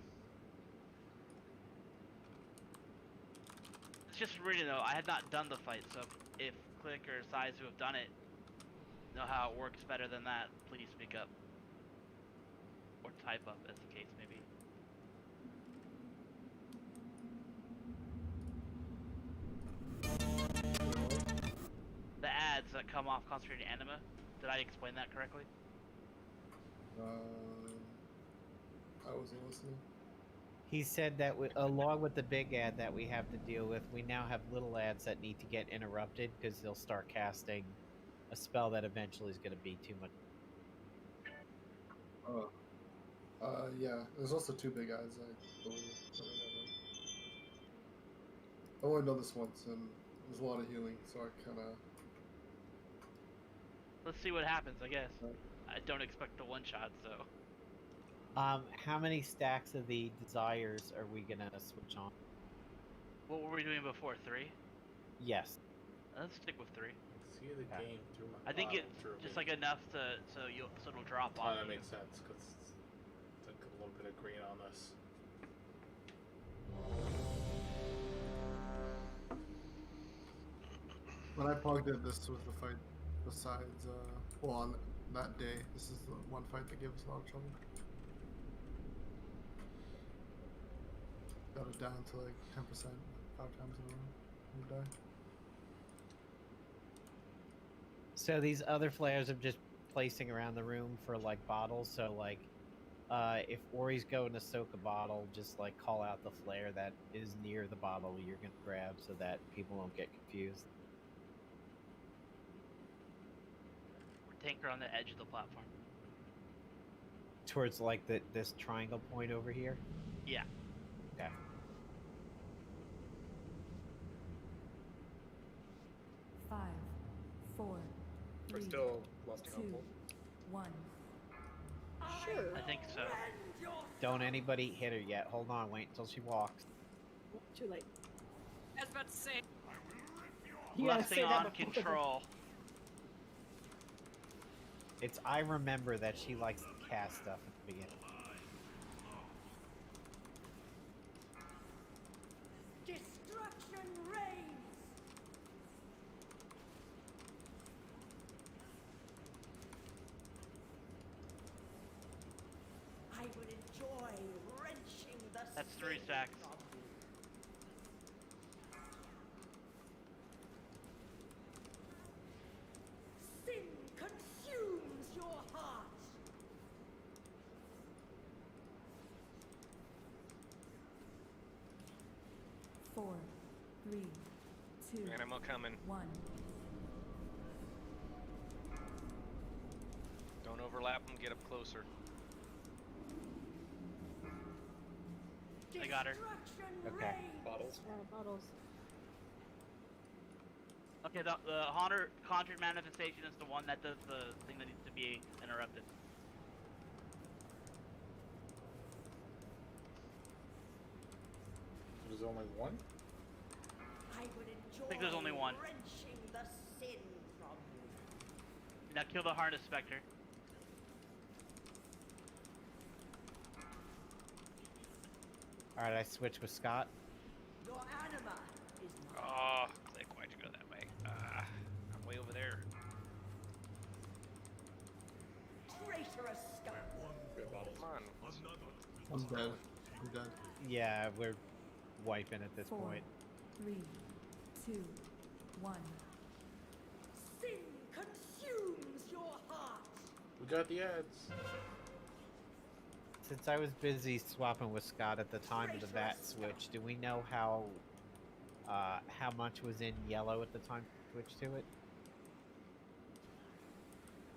It's just really though. I had not done the fight, so if Click or Size who have done it know how it works better than that, please speak up or type up, as the case may be. The ads that come off concentrated anima. Did I explain that correctly? I wasn't listening. He said that along with the big ad that we have to deal with, we now have little ads that need to get interrupted because they'll start casting a spell that eventually is going to be too much. Oh. Yeah. There's also 2 big eyes, I believe. I only done this once, and there's a lot of healing, so I kind of... Let's see what happens, I guess. I don't expect a one-shot, so... How many stacks of the desires are we going to switch on? What were we doing before? 3? Yes. Let's stick with 3. See the game through my I think bottle, it's just like enough so it'll drop Oh, off. that you. makes sense, because it's like a little bit of green on this. When I pogged it, this was the fight besides, well, on that day, this is the one fight that gave us a lot of trouble. Got it down to like 10%, 5 times in a row. You die. So these other flares are just placing around the room for like bottles. So like, if Ori's going to soak a bottle, just like call out the flare that is near the bottle you're gonna grab, so that people don't get confused. Tanker on the edge of the platform. Towards like this triangle point over here. Yeah. Okay. Five, four, We're 3, still lusting on 2, Pulse. 1. Sure. I think so. Don't anybody hit her yet. Hold on, wait until she walks. Too late. I was about to say. You gotta Lusting say that on before- control. It's I remember that she likes to cast stuff at the beginning. Destruction reigns. I would enjoy wrenching the That's 3 sin stacks. from you. Sin consumes your heart. Four, three, two, Animal coming. 1. Don't overlap them. Get up closer. I got her. Destruction Okay. reigns. Bottles. Bottles. Okay, the Haunter Conjured Manifestation is the one that does the thing that needs to be interrupted. There's only one? I would enjoy think there's only one. wrenching the sin from you. Now kill the Harness Spectre. Alright, I switch with Scott. Your anima is mine. Oh, Click, why'd you go that way? I'm way over there. Traitorous scum. Good bottles. Come on. I'm dead. I'm dead. Yeah, we're wiping at this 4, point. 3, 2, 1. Sin consumes your heart. We got the ads. Since I was busy swapping with Scott at the time of the bat switch, do we know how much was in yellow at the time to switch to it?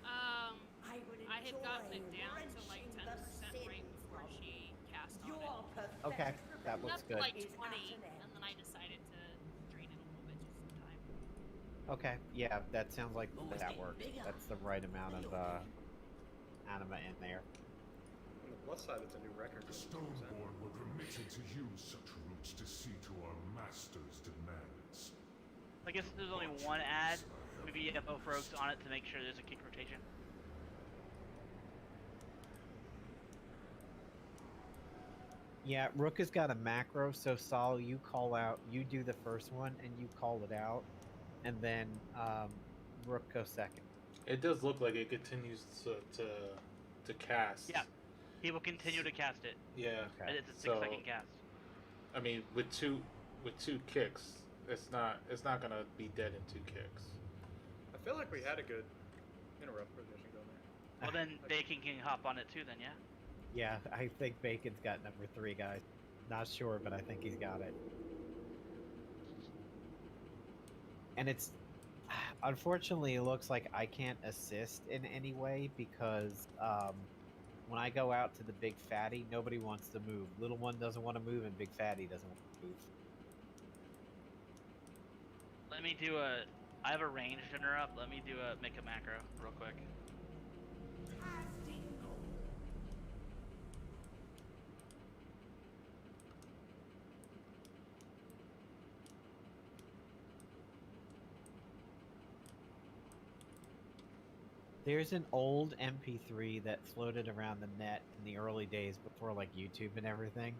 I would I had enjoy gotten it down to like wrenching 10% the right sin before from she cast you. on Your it. pathetic Okay, that looks Up to good. like is 20, at an end. and then I decided to drain it a little bit just in time. Okay, yeah, that sounds like that works. That's the right amount of anima in there. On the plus side, it's a new record. The Stoneborn were permitted to use such routes to see to our master's demands. I guess if there's only one ad, maybe you have both rogues on it to make sure there's a kick rotation. Yeah, Rook has got a macro, so Saul, you call out, you do the first one, and you call it out, and then Rook goes second. It does look like it continues to cast. Yeah, he will continue to cast it. Yeah. And it's a 6 So, second cast. I mean, with two kicks, it's not gonna be dead in 2 kicks. I feel like we had a good interrupt position going there. Well, then Bacon can hop on it too. Then yeah. Yeah, I think Bacon's got number 3, guys. Not sure, but I think he's got it. And it's... Unfortunately, it looks like I can't assist in any way because when I go out to the big fatty, nobody wants to move. Little one doesn't want to move, and big fatty doesn't want to move. Let me do a. I have a ranged interrupt. Let me make a macro real quick. There's an old MP3 that floated around the net in the early days before like YouTube and everything.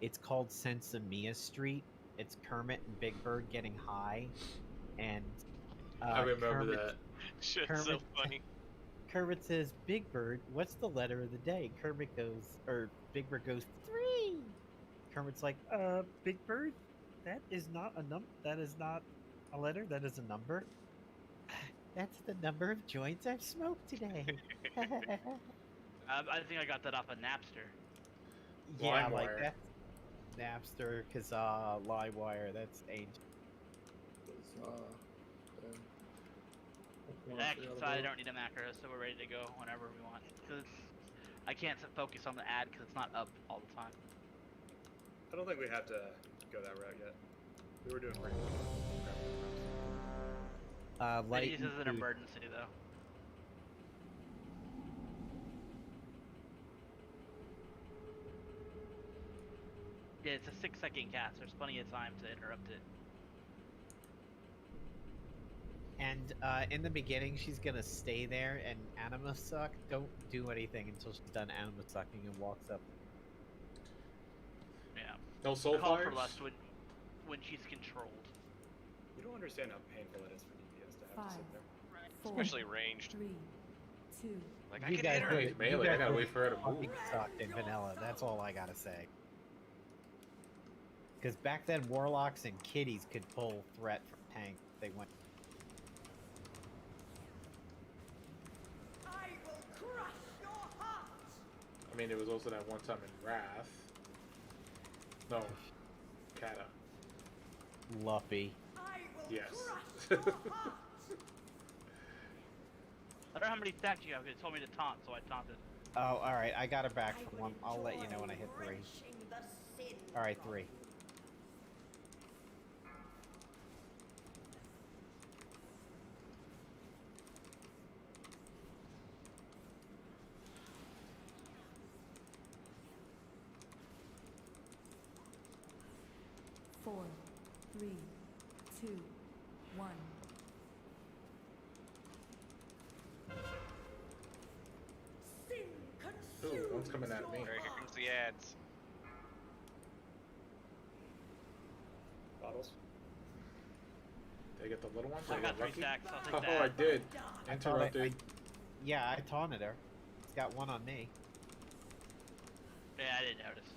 It's called Sensimia Street. It's Kermit and Big Bird getting high, and I remember Kermit, that. Shit's so Kermit- funny. Kermit says, "Big Bird, what's the letter of the day?" Kermit goes, or Big Bird goes, 3. Kermit's like, Big Bird, that is not a that is not a letter. That is a number. That's the number of joints I've smoked today. I think I got that off of Napster. Yeah, like LimeWire. that's Napster, Kazaa, LimeWire. That's ancient. So I don't need a macro, so we're ready to go whenever we want. Cause I can't focus on the ad because it's not up all the time. I don't think we have to go that route yet. We were doing pretty well. It Light uses and an food. emergency though. Yeah, it's a 6-second cast. There's plenty of time to interrupt it. And in the beginning, she's gonna stay there and anima suck. Don't do anything until she's done anima sucking and walks up. Yeah. No soul Call for fires? lust when she's controlled. You don't understand how painful it is for DPS to have to sit there. Four, Especially ranged. 3, 2, Like, I You can guys hit her. are- It's melee, you I guys gotta are wait for her to fucking move. sucked in vanilla. That's all I gotta say. Because back then, warlocks and kitties could pull threat from tank. They went. I will crush your heart. I mean, it was also that one time in Wrath. No. Kata. Luffy. I will Yes. crush your heart. I don't know how many stacks you have. It told me to taunt, so I taunted. Oh, all right. I got her back for one. I'll let you know when I hit 3. Wrenching the sin All right, from 3. four, 3, 2, 1. Sin Ooh, consumes one's coming at me. Alright, here comes the ads. Bottles. Did I get the little ones? I Did got get 3 lucky? stacks. I'll take Oh, that. I did. I thought Interrupted. Yeah, I taunted her. It's got one on me. Yeah, I didn't notice.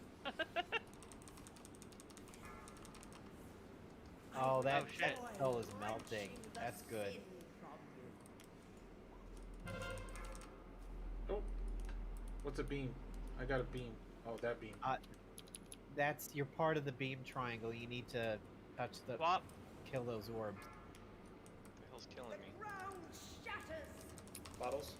Oh, that, Oh, shit. that spell is melting. That's good. Oh. What's a beam? I got a beam. Oh, that beam. That's you're part of the beam triangle. You need to touch the Swap. kill those orbs. What the hell's killing me? ground shatters. Bottles.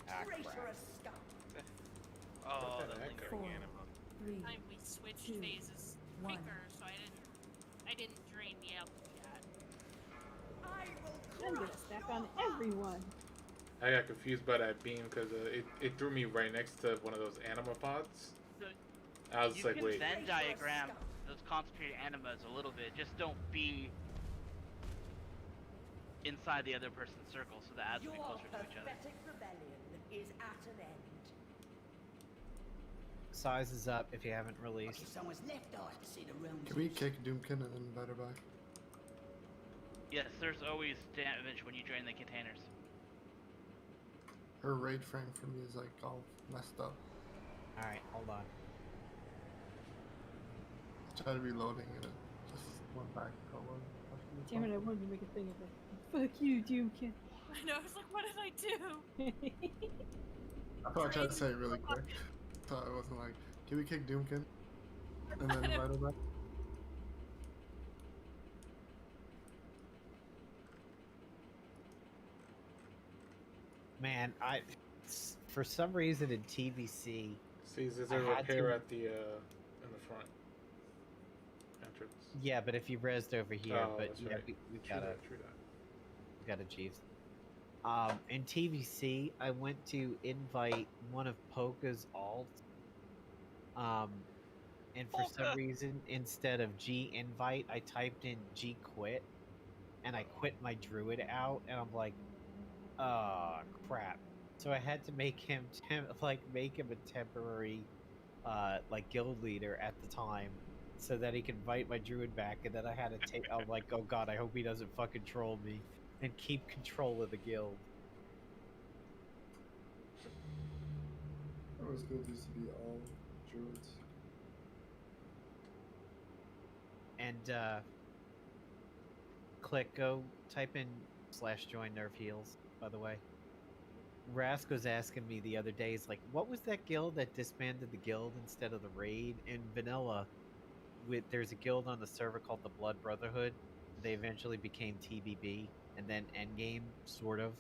Ah, crap. Traitorous scum. Oh, What the the heck? lingering 4, anima. 3, Time we switched 2, phases 1. quicker, so I didn't drain the apple yet. I I'm will gonna crush stack your on heart. everyone. I got confused by that beam because it threw me right next to one of those anima pods. I was You like, can wait. Venn diagram those concentrated animas a little bit. Just don't be inside the other person's circle, so the ads will Your be closer to each other. pathetic rebellion is at an end. Size is up if you haven't Like released. if someone's left eye to see the realms. Can we kick Doomkin and then invite her back? Yes, there's always damage when you drain the containers. Her raid frame for me is like all messed up. All right, hold on. Try to reloading and it just went back. Damn it, I wanted to make a thing of it. Fuck you, Doomkin. I know, I was like, what did I do? I thought I tried to say it really quick. Thought it wasn't like, can we kick Doomkin? And then invite her back? Man, for some reason in TVC, See, there's I a had repair to- at the in the front entrance. yeah, but if you rezzed over here, Oh, but that's yeah, right. we True gotta that, true that. got a Jeeves. In TVC, I went to invite one of Polka's alts. And for some reason, instead of G invite, I typed in G quit, and I quit my druid out, and I'm like, oh crap. So I had to make him make him a temporary, like guild leader at the time, so that he could invite my druid back, and then I had to take. I'm like, oh god, I hope he doesn't fucking troll me, and keep control of the guild. It was good used to be all druids. And go type in /join nerf heals, by the way. Rask was asking me the other day, he's like, what was that guild that disbanded the guild instead of the raid? In vanilla, there's a guild on the server called the Blood Brotherhood. They eventually became TBB, and then Endgame, sort of.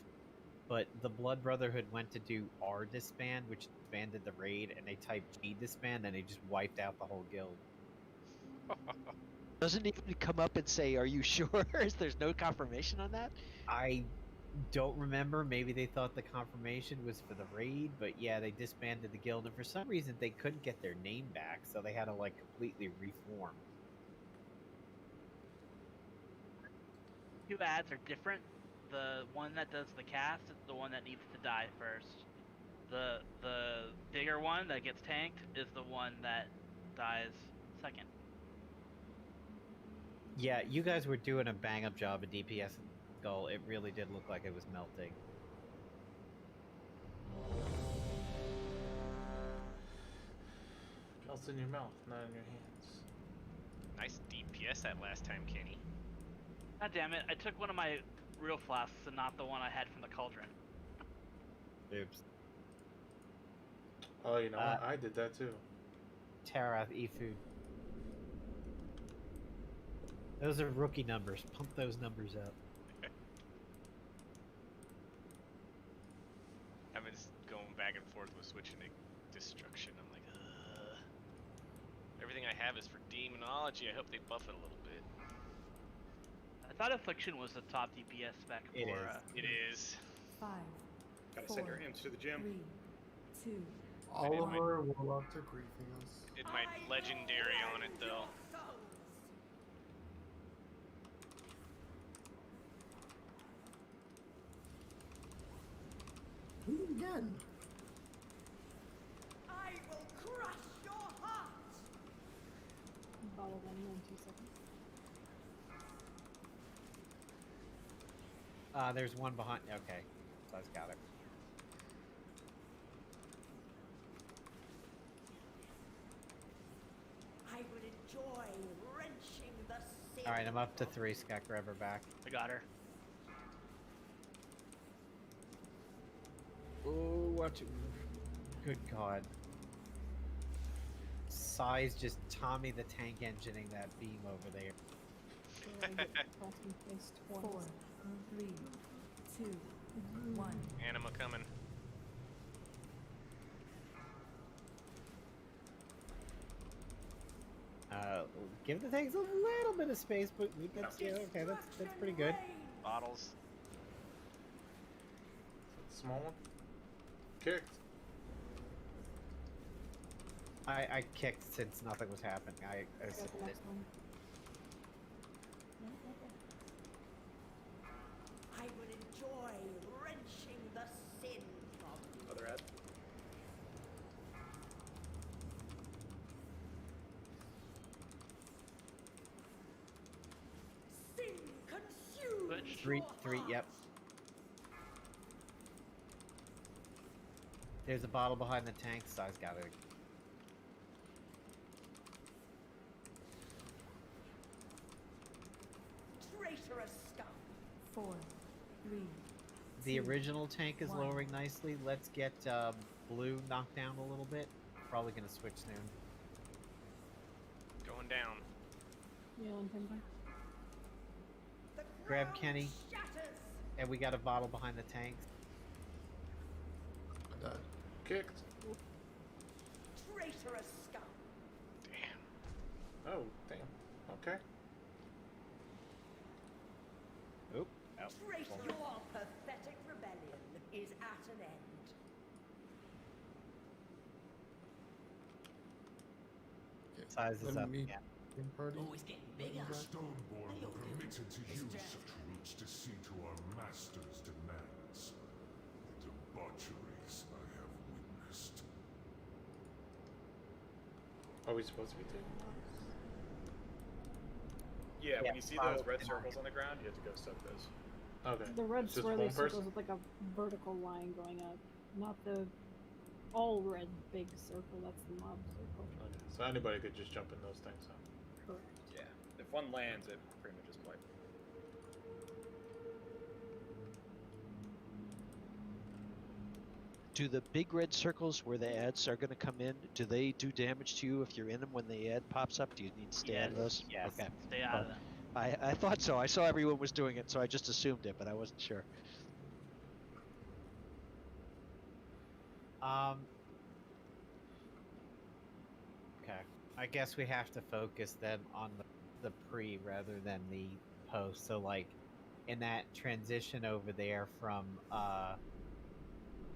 But the Blood Brotherhood went to do R disband, which disbanded the raid, and they typed G disband, and they just wiped out the whole guild. Doesn't even come up and say, "Are you sure?" There's no confirmation on that. I don't remember. Maybe they thought the confirmation was for the raid, but yeah, they disbanded the guild, and for some reason they couldn't get their name back, so they had to like completely reform. Two ads are different. The one that does the cast is the one that needs to die first. The bigger one that gets tanked is the one that dies second. Yeah, you guys were doing a bang up job of DPS in Skull. It really did look like it was melting. Melts in your mouth, not in your hands. Nice DPS that last time, Kenny. God damn it! I took one of my real flasks and not the one I had from the cauldron. Oops. Oh, you know what? I did that too. Tarath, eFood. Those are rookie numbers. Pump those numbers up. I've been going back and forth with switching to destruction. I'm like, everything I have is for demonology. I hope they buff it a little bit. I thought Affliction was the top DPS spec for. It is. 5. Gotta send your imps to the gym. 3, 2. Oliver Warlock to griefing us. Did my legendary on it though. Again. I will crush your heart. Bottle them in 2 seconds. There's one behind. Okay, so I've got it. I would enjoy wrenching the sin. All right, I'm up to 3. Scott, grab her back. I got her. Oh, watch it. Good God. Size just Tommy the Tank engineing that beam over there. So I get pressed and placed 4, twice. 3, 2, 1. Anima coming. Give the tanks a little bit of space, but that's yeah, okay. That's pretty good. Bottles. Small one. Kicked. I kicked since nothing was happening. I I got the next one. I would enjoy wrenching the sin from you. Other ad. Sin consumes Three, your three. heart. Yep. There's a bottle behind the tank. Size got it. Traitorous scum. 4, 3. The original tank is lowering nicely. Let's get blue knocked down a little bit. Probably gonna switch soon. Going down. Yeah, on timber. Grab Kenny. And we got a bottle behind the tanks. I died. Kicked. Traitorous scum. Oh, damn. Okay. Oop. Traitor. Your pathetic rebellion is at an end. Size is up. Yeah. Party. Always getting bigger. Stoneborn were permitted to use such routes to see to our master's demands. The debaucheries I have witnessed. Are we supposed to be taking those? Yeah, when you see those red follow- circles on the ground, you have to go soak those. Okay. The red Just swirly one person? circles with like a vertical line going up, not the all red big circle. That's the mob circle. Okay. So anybody could just jump in those things, huh? Correct. Yeah. If one lands, it pretty much just wipes. Do the big red circles where the ads are going to come in, do they do damage to you if you're in them when the ad pops up? Do you need to stay out of those? Yes. Okay. Stay out of them. I thought so. I saw everyone was doing it, so I just assumed it, but I wasn't sure. Okay. I guess we have to focus then on the pre rather than the post. So like in that transition over there from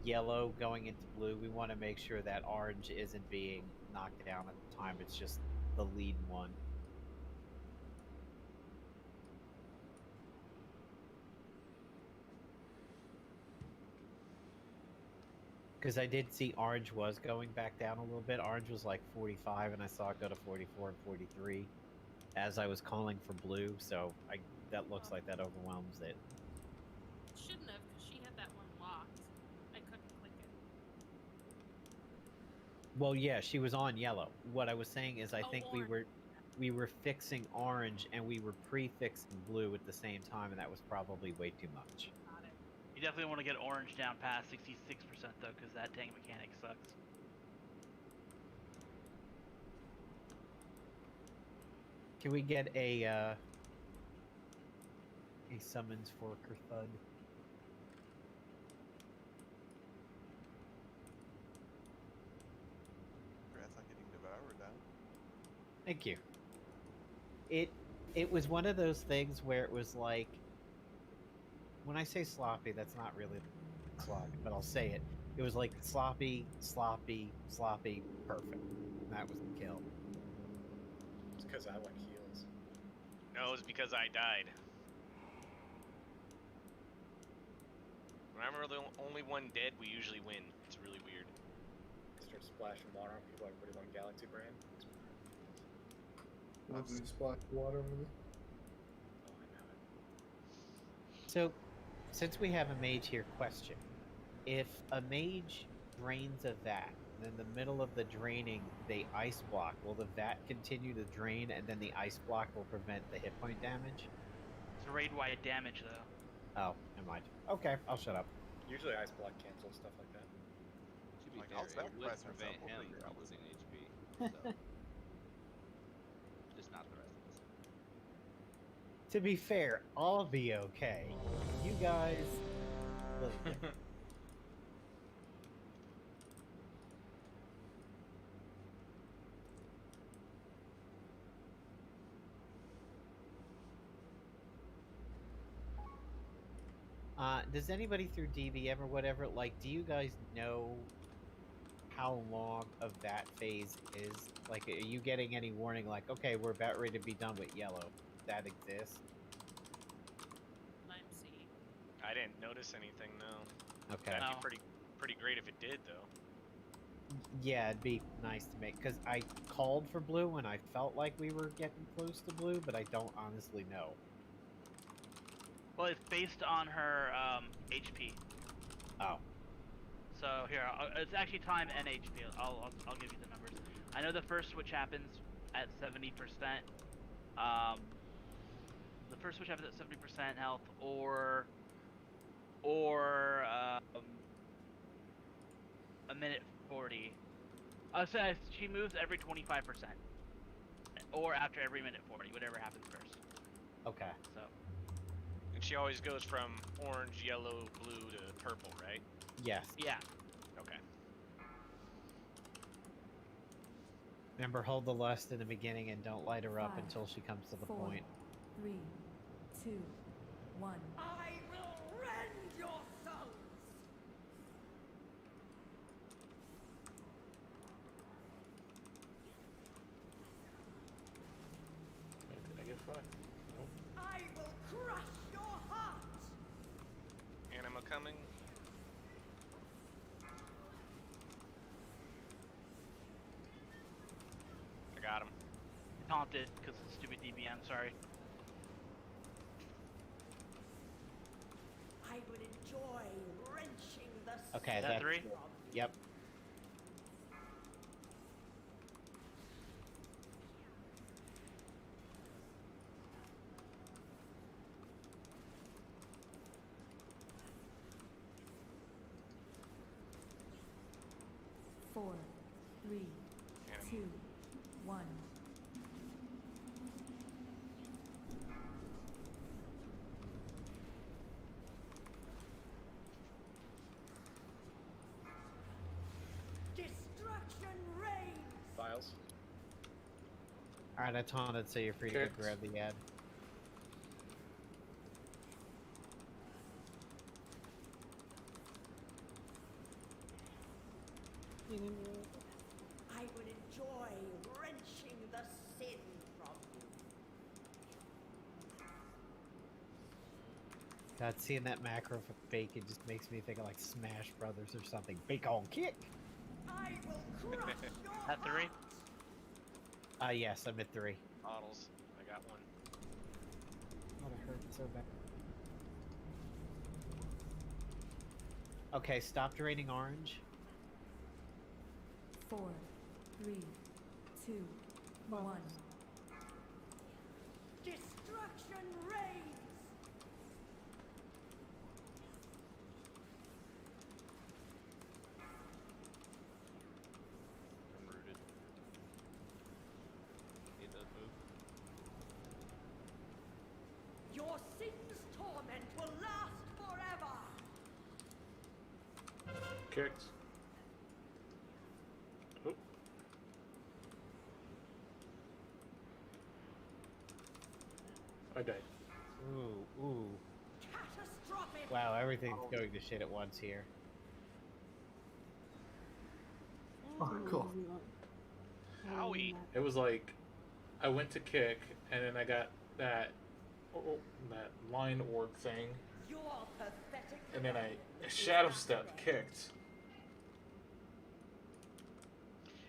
yellow going into blue, we want to make sure that orange isn't being knocked down at the time. It's just the lead one. Because I did see orange was going back down a little bit. Orange was like 45, and I saw it go to 44 and 43 as I was calling for blue. So that looks like that overwhelms it. Shouldn't have, because she had that one locked. I couldn't click it. Well, yeah, she was on yellow. What I was saying is, I think orange. we were fixing orange and we were prefixing blue at the same time, and that was probably way too much. Got it. You definitely want to get orange down past 66% though, because that tank mechanic sucks. Can we get a summons for Kerthud? Congrats on getting devoured down. Thank you. It was one of those things where it was like, when I say sloppy, that's not really sloppy, but I'll say it. It was like sloppy, sloppy, sloppy, perfect. And that was the kill. It's because I went heals. No, it was because I died. When I'm the only one dead, we usually win. It's really weird. Start splashing water on people like Woody One Galaxy brand. What did you splash water on me? So, since we have a mage here, question. If a mage drains a vat, and in the middle of the draining, they ice block, will the vat continue to drain and then the ice block will prevent the hit point damage? It's raid-wide damage though. Oh, never mind. Okay, I'll shut up. Usually ice block cancels stuff like that. To be Like, fair, I'll it would sacrifice myself, prevent we'll him figure out from what's losing HP. So. Just not the rest of us. To be fair, I'll be okay. You guys... Look, does anybody through DBM or whatever, like, do you guys know how long of that phase is? Like, are you getting any warning, like, okay, we're about ready to be done with yellow? That exists? I'm seeing. I didn't notice anything, no. Okay. That'd be pretty great if it did, though. Yeah, it'd be nice to make, because I called for blue and I felt like we were getting close to blue, but I don't honestly know. Well, it's based on her HP. Oh. So here, it's actually time and HP. I'll give you the numbers. I know the first switch happens at 70%. The first switch happens at 70% health, or a minute 40. So she moves every 25%, or after every minute 40, whatever happens first. Okay. So. And she always goes from orange, yellow, blue to purple, right? Yes. Yeah. Okay. Remember, hold the lust in the beginning and don't light her up 5, until she comes to the 4, point. 3, 2, 1. I will rend your souls! Did I get five? Nope. I will crush your heart! Anima coming. I got him. Taunted because of stupid DBM. Sorry. I will enjoy wrenching the Okay, Is that that's... 3? Yep. Four, 3, 2, 1. Destruction reigns! Files. Alright, I taunted, so you're free to go Kicks. grab the ad. You didn't really... I will enjoy wrenching the sin from you. God, seeing that macro for bacon just makes me think of like Smash Brothers or something. Bacon kick! I will crush your At 3? Yes, I'm at 3. Models. I got one. Oh, that hurt so bad. Okay, stop draining orange. 4, 3, 2, 1. destruction reigns. I'm rooted. It does move. Your sin's torment will last forever. Kicked. Oh. I died. Ooh, ooh. Catastrophic. Wow, everything's going to shit at once here. Oh, cool. Howie. It was like, I went to kick, and then I got that, that line orb thing, Your pathetic. and then I shadow step kicked.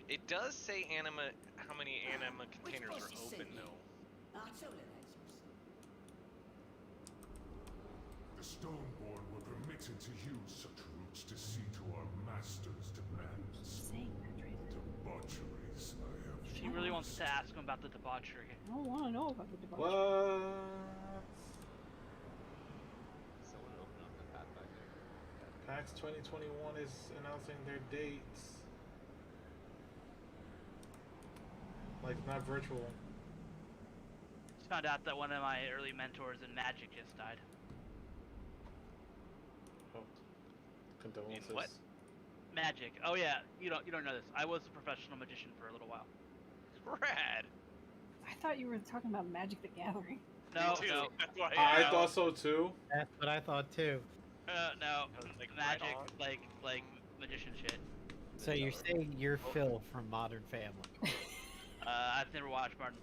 It does say anima. How many anima containers are open though? The Stoneborn were permitted to use such routes to see to our master's demands. Debaucheries I have. She really wants to ask him about the debauchery. I don't want to know about the debauchery. What? Someone open up the Pathfinder. PAX 2021 is announcing their dates. Like, not virtual. Just found out that one of my early mentors in Magic just died. Oh. Condolences. what? Magic. Oh yeah, you don't know this. I was a professional magician for a little while. Rad. I thought you were talking about Magic the Gathering. No, Me too. no, That's why I thought so too. That's what I thought too. no. I was like, Magic, right on. like magician shit. So you're saying you're Phil from Modern Family? I've never watched Modern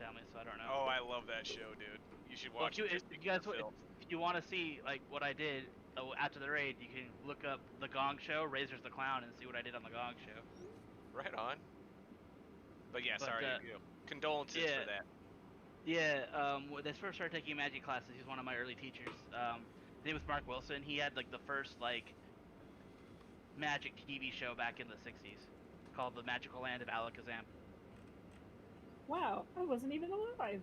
Family, so I don't know. Oh, I love that show, dude. You should Well, watch it. if you guys, if you want to see like what I did after the raid, you can look up the Gong Show, Razor's the Clown, and see what I did on the Gong Show. Right on. But yeah, But, sorry. Condolences yeah. for that. Yeah, when they first started taking magic classes, he was one of my early teachers. His name was Mark Wilson. He had like the first like magic TV show back in the 60s called The Magical Land of Alakazam. Wow, I wasn't even alive.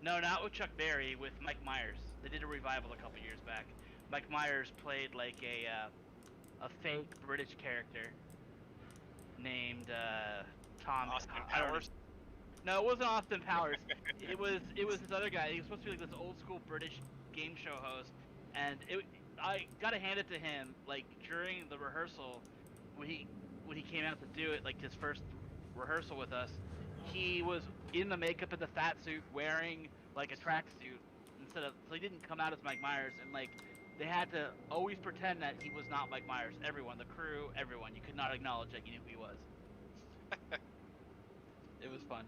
No, not with Chuck Berry, with Mike Myers. They did a revival a couple years back. Mike Myers played like a fake British character named Tom. Austin I don't know. Powers. No, it wasn't Austin Powers. it was this other guy. He was supposed to be like this old school British game show host, and I gotta hand it to him. Like during the rehearsal, when he came out to do it, like his first rehearsal with us, he was in the makeup and the fat suit, wearing like a tracksuit instead of. So he didn't come out as Mike Myers, and like they had to always pretend that he was not Mike Myers. Everyone, the crew, everyone, you could not acknowledge that you knew who he was. It was fun.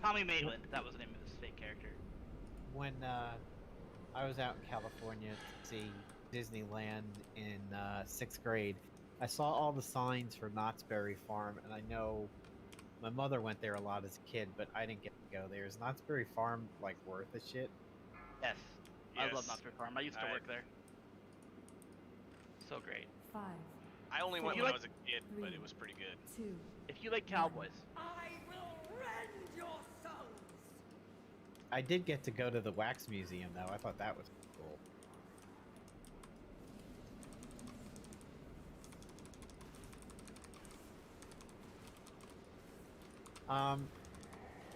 Tommy Maitland, that was the name of his fake character. When I was out in California to see Disneyland in 6th grade, I saw all the signs for Knott's Berry Farm, and I know my mother went there a lot as a kid, but I didn't get to go there. Is Knott's Berry Farm like worth a shit? Yes. I love Yes. Knott's Berry Farm. I used to work there. So great. 5, I only Well, went you when I like- was a kid, but it was pretty good. 2. If you like cowboys. I will rend your souls. I did get to go to the Wax Museum, though. I thought that was cool.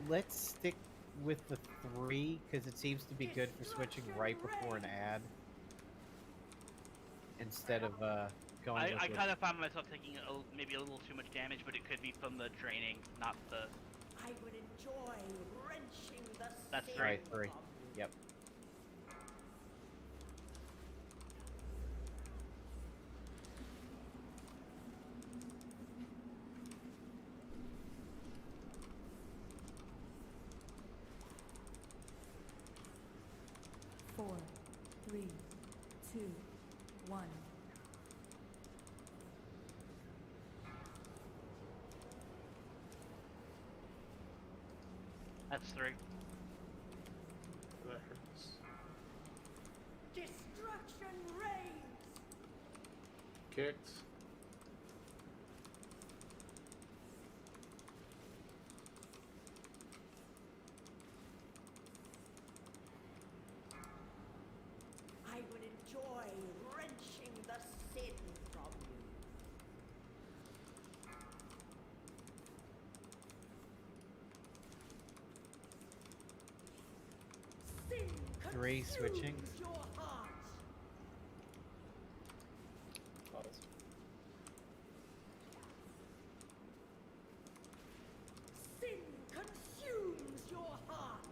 Let's stick with the 3, because it seems to be good for switching right before an ad. instead of going. I with kind of found myself taking maybe a little too much damage, but it could be from the training, not the. I would enjoy wrenching the That's sin right, from 3. you. Yep. Four, three, two, one. That's 3. That hurts. Destruction reigns. Kicked. I would enjoy wrenching the sin from you. Sin 3 switching. consumes your heart. Pause. Sin consumes your heart.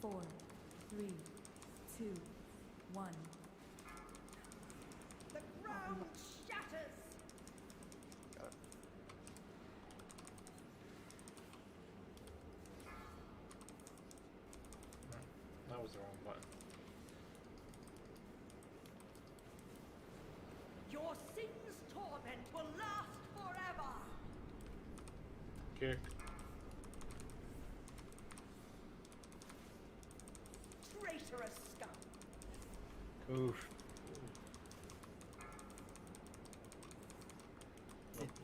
4, 3, 2, 1. The ground shatters. Got it. That was the wrong button. Your sin's torment will last forever. Kicked. Traitorous scum. Oof.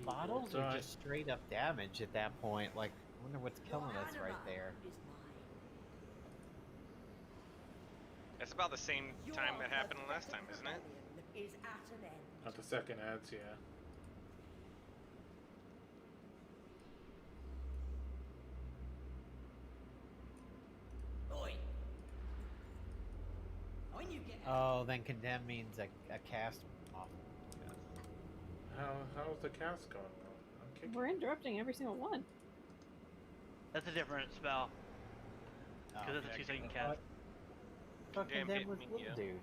Bottles are Die. just straight up damage at that point. Like, I wonder what's killing us right there. That's about the same time that happened last time, isn't it? Is at an end. Not the second ads, yeah. Oi. When you get Oh, then condemn means a cast off. How's the cast going? I'm kicking. We're interrupting every single one. That's a different spell. Oh, Because it's a 2-second cast. Fuck Damn, condemn hit was me, little yeah. dude.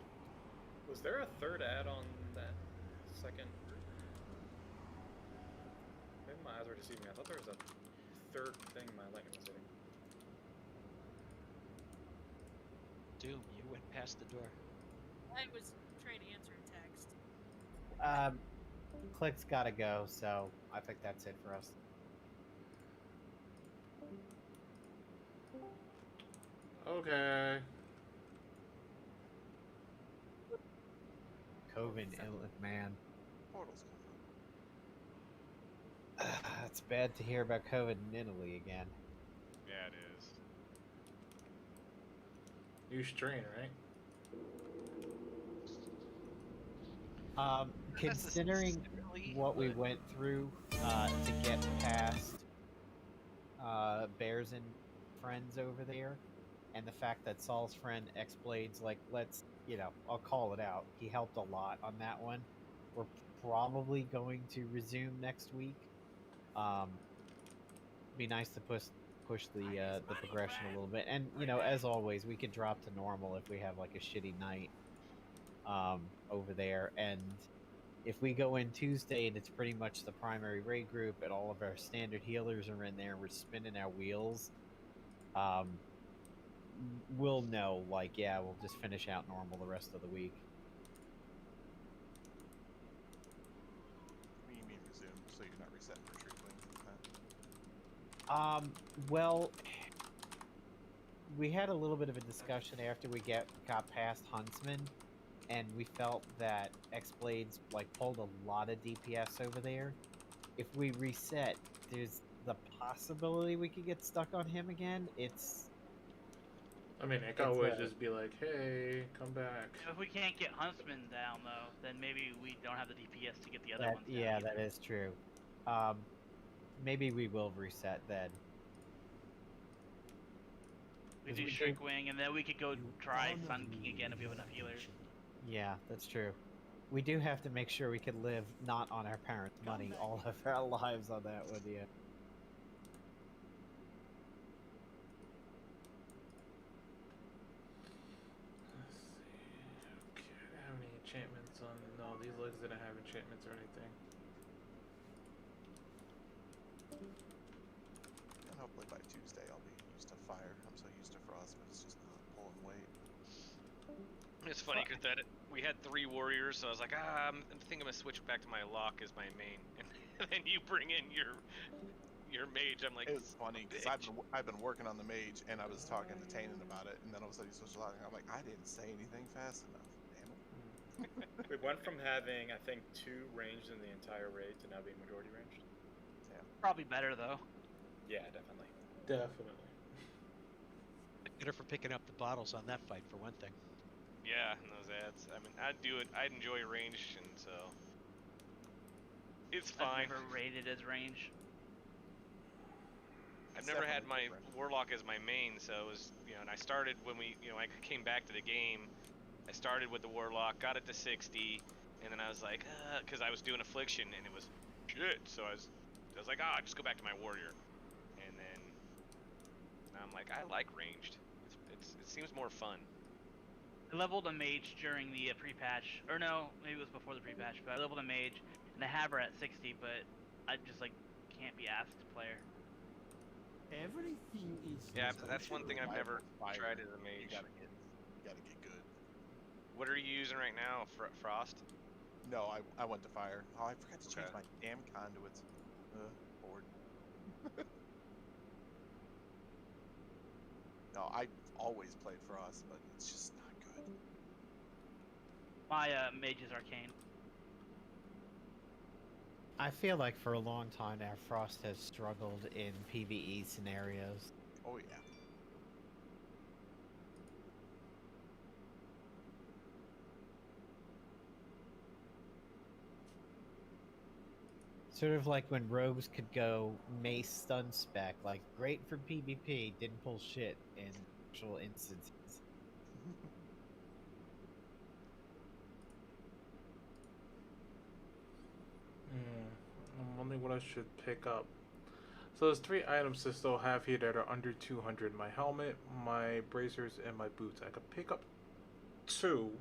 Was there a third ad on that second group? Maybe my eyes were deceiving me. I thought there was a third thing my lightning was hitting. Doom, you went past the door. I was trying to answer a text. Click's gotta go, so I think that's it for us. Okay. COVID, man. Portal's coming up. It's bad to hear about COVID in Italy again. Yeah, it is. New strain, right? Considering what we went through to get past Bears and friends over there, and the fact that Saul's friend X-Blades, like, let's, I'll call it out. He helped a lot on that one. We're probably going to resume next week. Be nice to push the progression a little bit, and as always, we could drop to normal if we have like a shitty night over there. And if we go in Tuesday and it's pretty much the primary raid group and all of our standard healers are in there, we're spinning our wheels, we'll know, like, yeah, we'll just finish out normal the rest of the week. What do you mean resume? So you're not resetting for tree cleans and that? Well, we had a little bit of a discussion after we got past Huntsman, and we felt that X-Blades, like, pulled a lot of DPS over there. If we reset, there's the possibility we could get stuck on him again. I mean, I could always just be like, hey, come back. If we can't get Huntsman down, though, then maybe we don't have the DPS to get the other ones down. Yeah, either. that is true. Maybe we will reset then. We 'Cause do we Shriek Wing, and then we could go try Sun King again if we have enough healers. Yeah, that's true. We do have to make sure we can live not on our parents' money all of our lives on that one, yeah. Let's see. Okay, I don't have any enchantments on. No, these legs didn't have enchantments or anything. And hopefully by Tuesday I'll be used to fire. I'm so used to frost, but it's just not pulling weight. It's funny because we had 3 warriors, so I was like, I think I'm gonna switch back to my lock as my main, and then you bring in your mage. I'm like, It was funny because I've been working on the mage, and I was talking to Tannen about it, and then all of a sudden you switch lock, and I'm like, I didn't say anything fast enough. Damn it. We went from having, I think, 2 ranged in the entire raid to now being majority ranged. Probably better though. Yeah, definitely. Definitely. Better for picking up the bottles on that fight, for one thing. yeah, and those ads. I mean, I'd do it. I'd enjoy range, and so it's fine. I've never rated as range. I've never had my warlock as my main, so it was, and I started when I came back to the game. I started with the warlock, got it to 60, and then I was like, because I was doing affliction and it was shit. So I was like, I'll just go back to my warrior, and then now I'm like, I like ranged. It seems more fun. I leveled a mage during the pre-patch, or no, maybe it was before the pre-patch, but I leveled a mage, and I have her at 60, but I just can't be asked to play her. Everything is. Yeah, but that's one thing I've never Fire. tried as a mage. You gotta get good. What are you using right now? Frost? No, I went to fire. Oh, I forgot to change Okay. my damn conduits. Bored. No, I always played Frost, but it's just not good. My mage is arcane. I feel like for a long time now, Frost has struggled in PvE scenarios. Oh yeah. Sort of like when rogues could go mace stun spec, like great for PvP, didn't pull shit in actual instances. I'm wondering what I should pick up. So there's 3 items to still have here that are under 200. My helmet, my bracers, and my boots. I could pick up 2.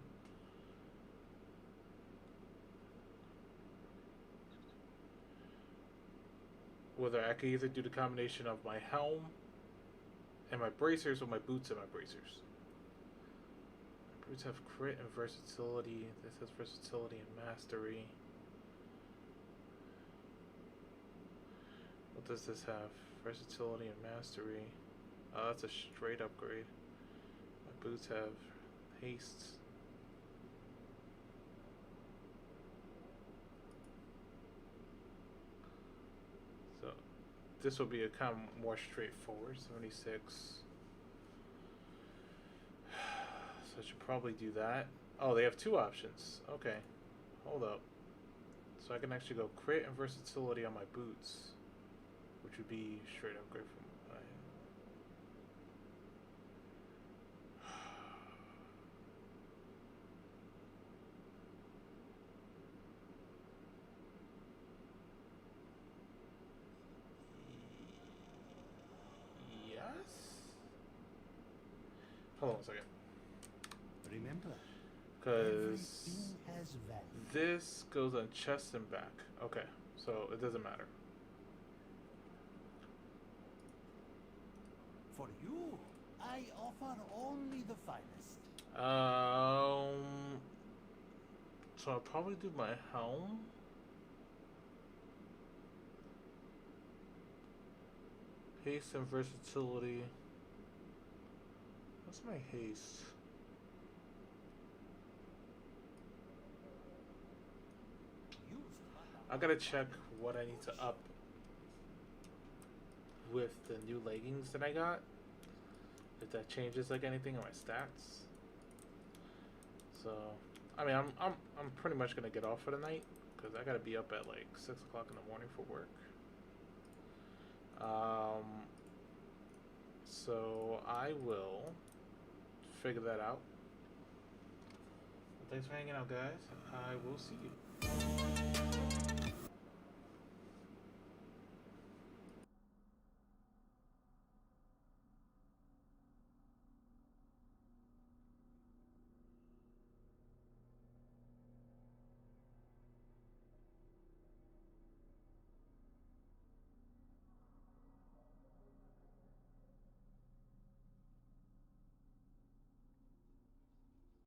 Whether I could either do the combination of my helm and my bracers or my boots and my bracers. My boots have crit and versatility. This has versatility and mastery. What does this have? Versatility and mastery. Oh, that's a straight upgrade. My boots have haste. So this will be a kind of more straightforward. 76. So I should probably do that. Oh, they have 2 options. Okay. Hold up. So I can actually go crit and versatility on my boots, which would be straight upgrade from my... Yes? Hold on a second. Remember, Because everything has value. this goes on chest and back. Okay, so it doesn't matter. For you, I offer only the finest. So I'll probably do my helm. Haste and versatility. What's my haste? I gotta check what I need to up with the new leggings that I got. If that changes like anything on my stats. So, I mean, I'm pretty much gonna get off for the night because I gotta be up at like 6 o'clock in the morning for work. So I will figure that out. Thanks for hanging out, guys. I will see you.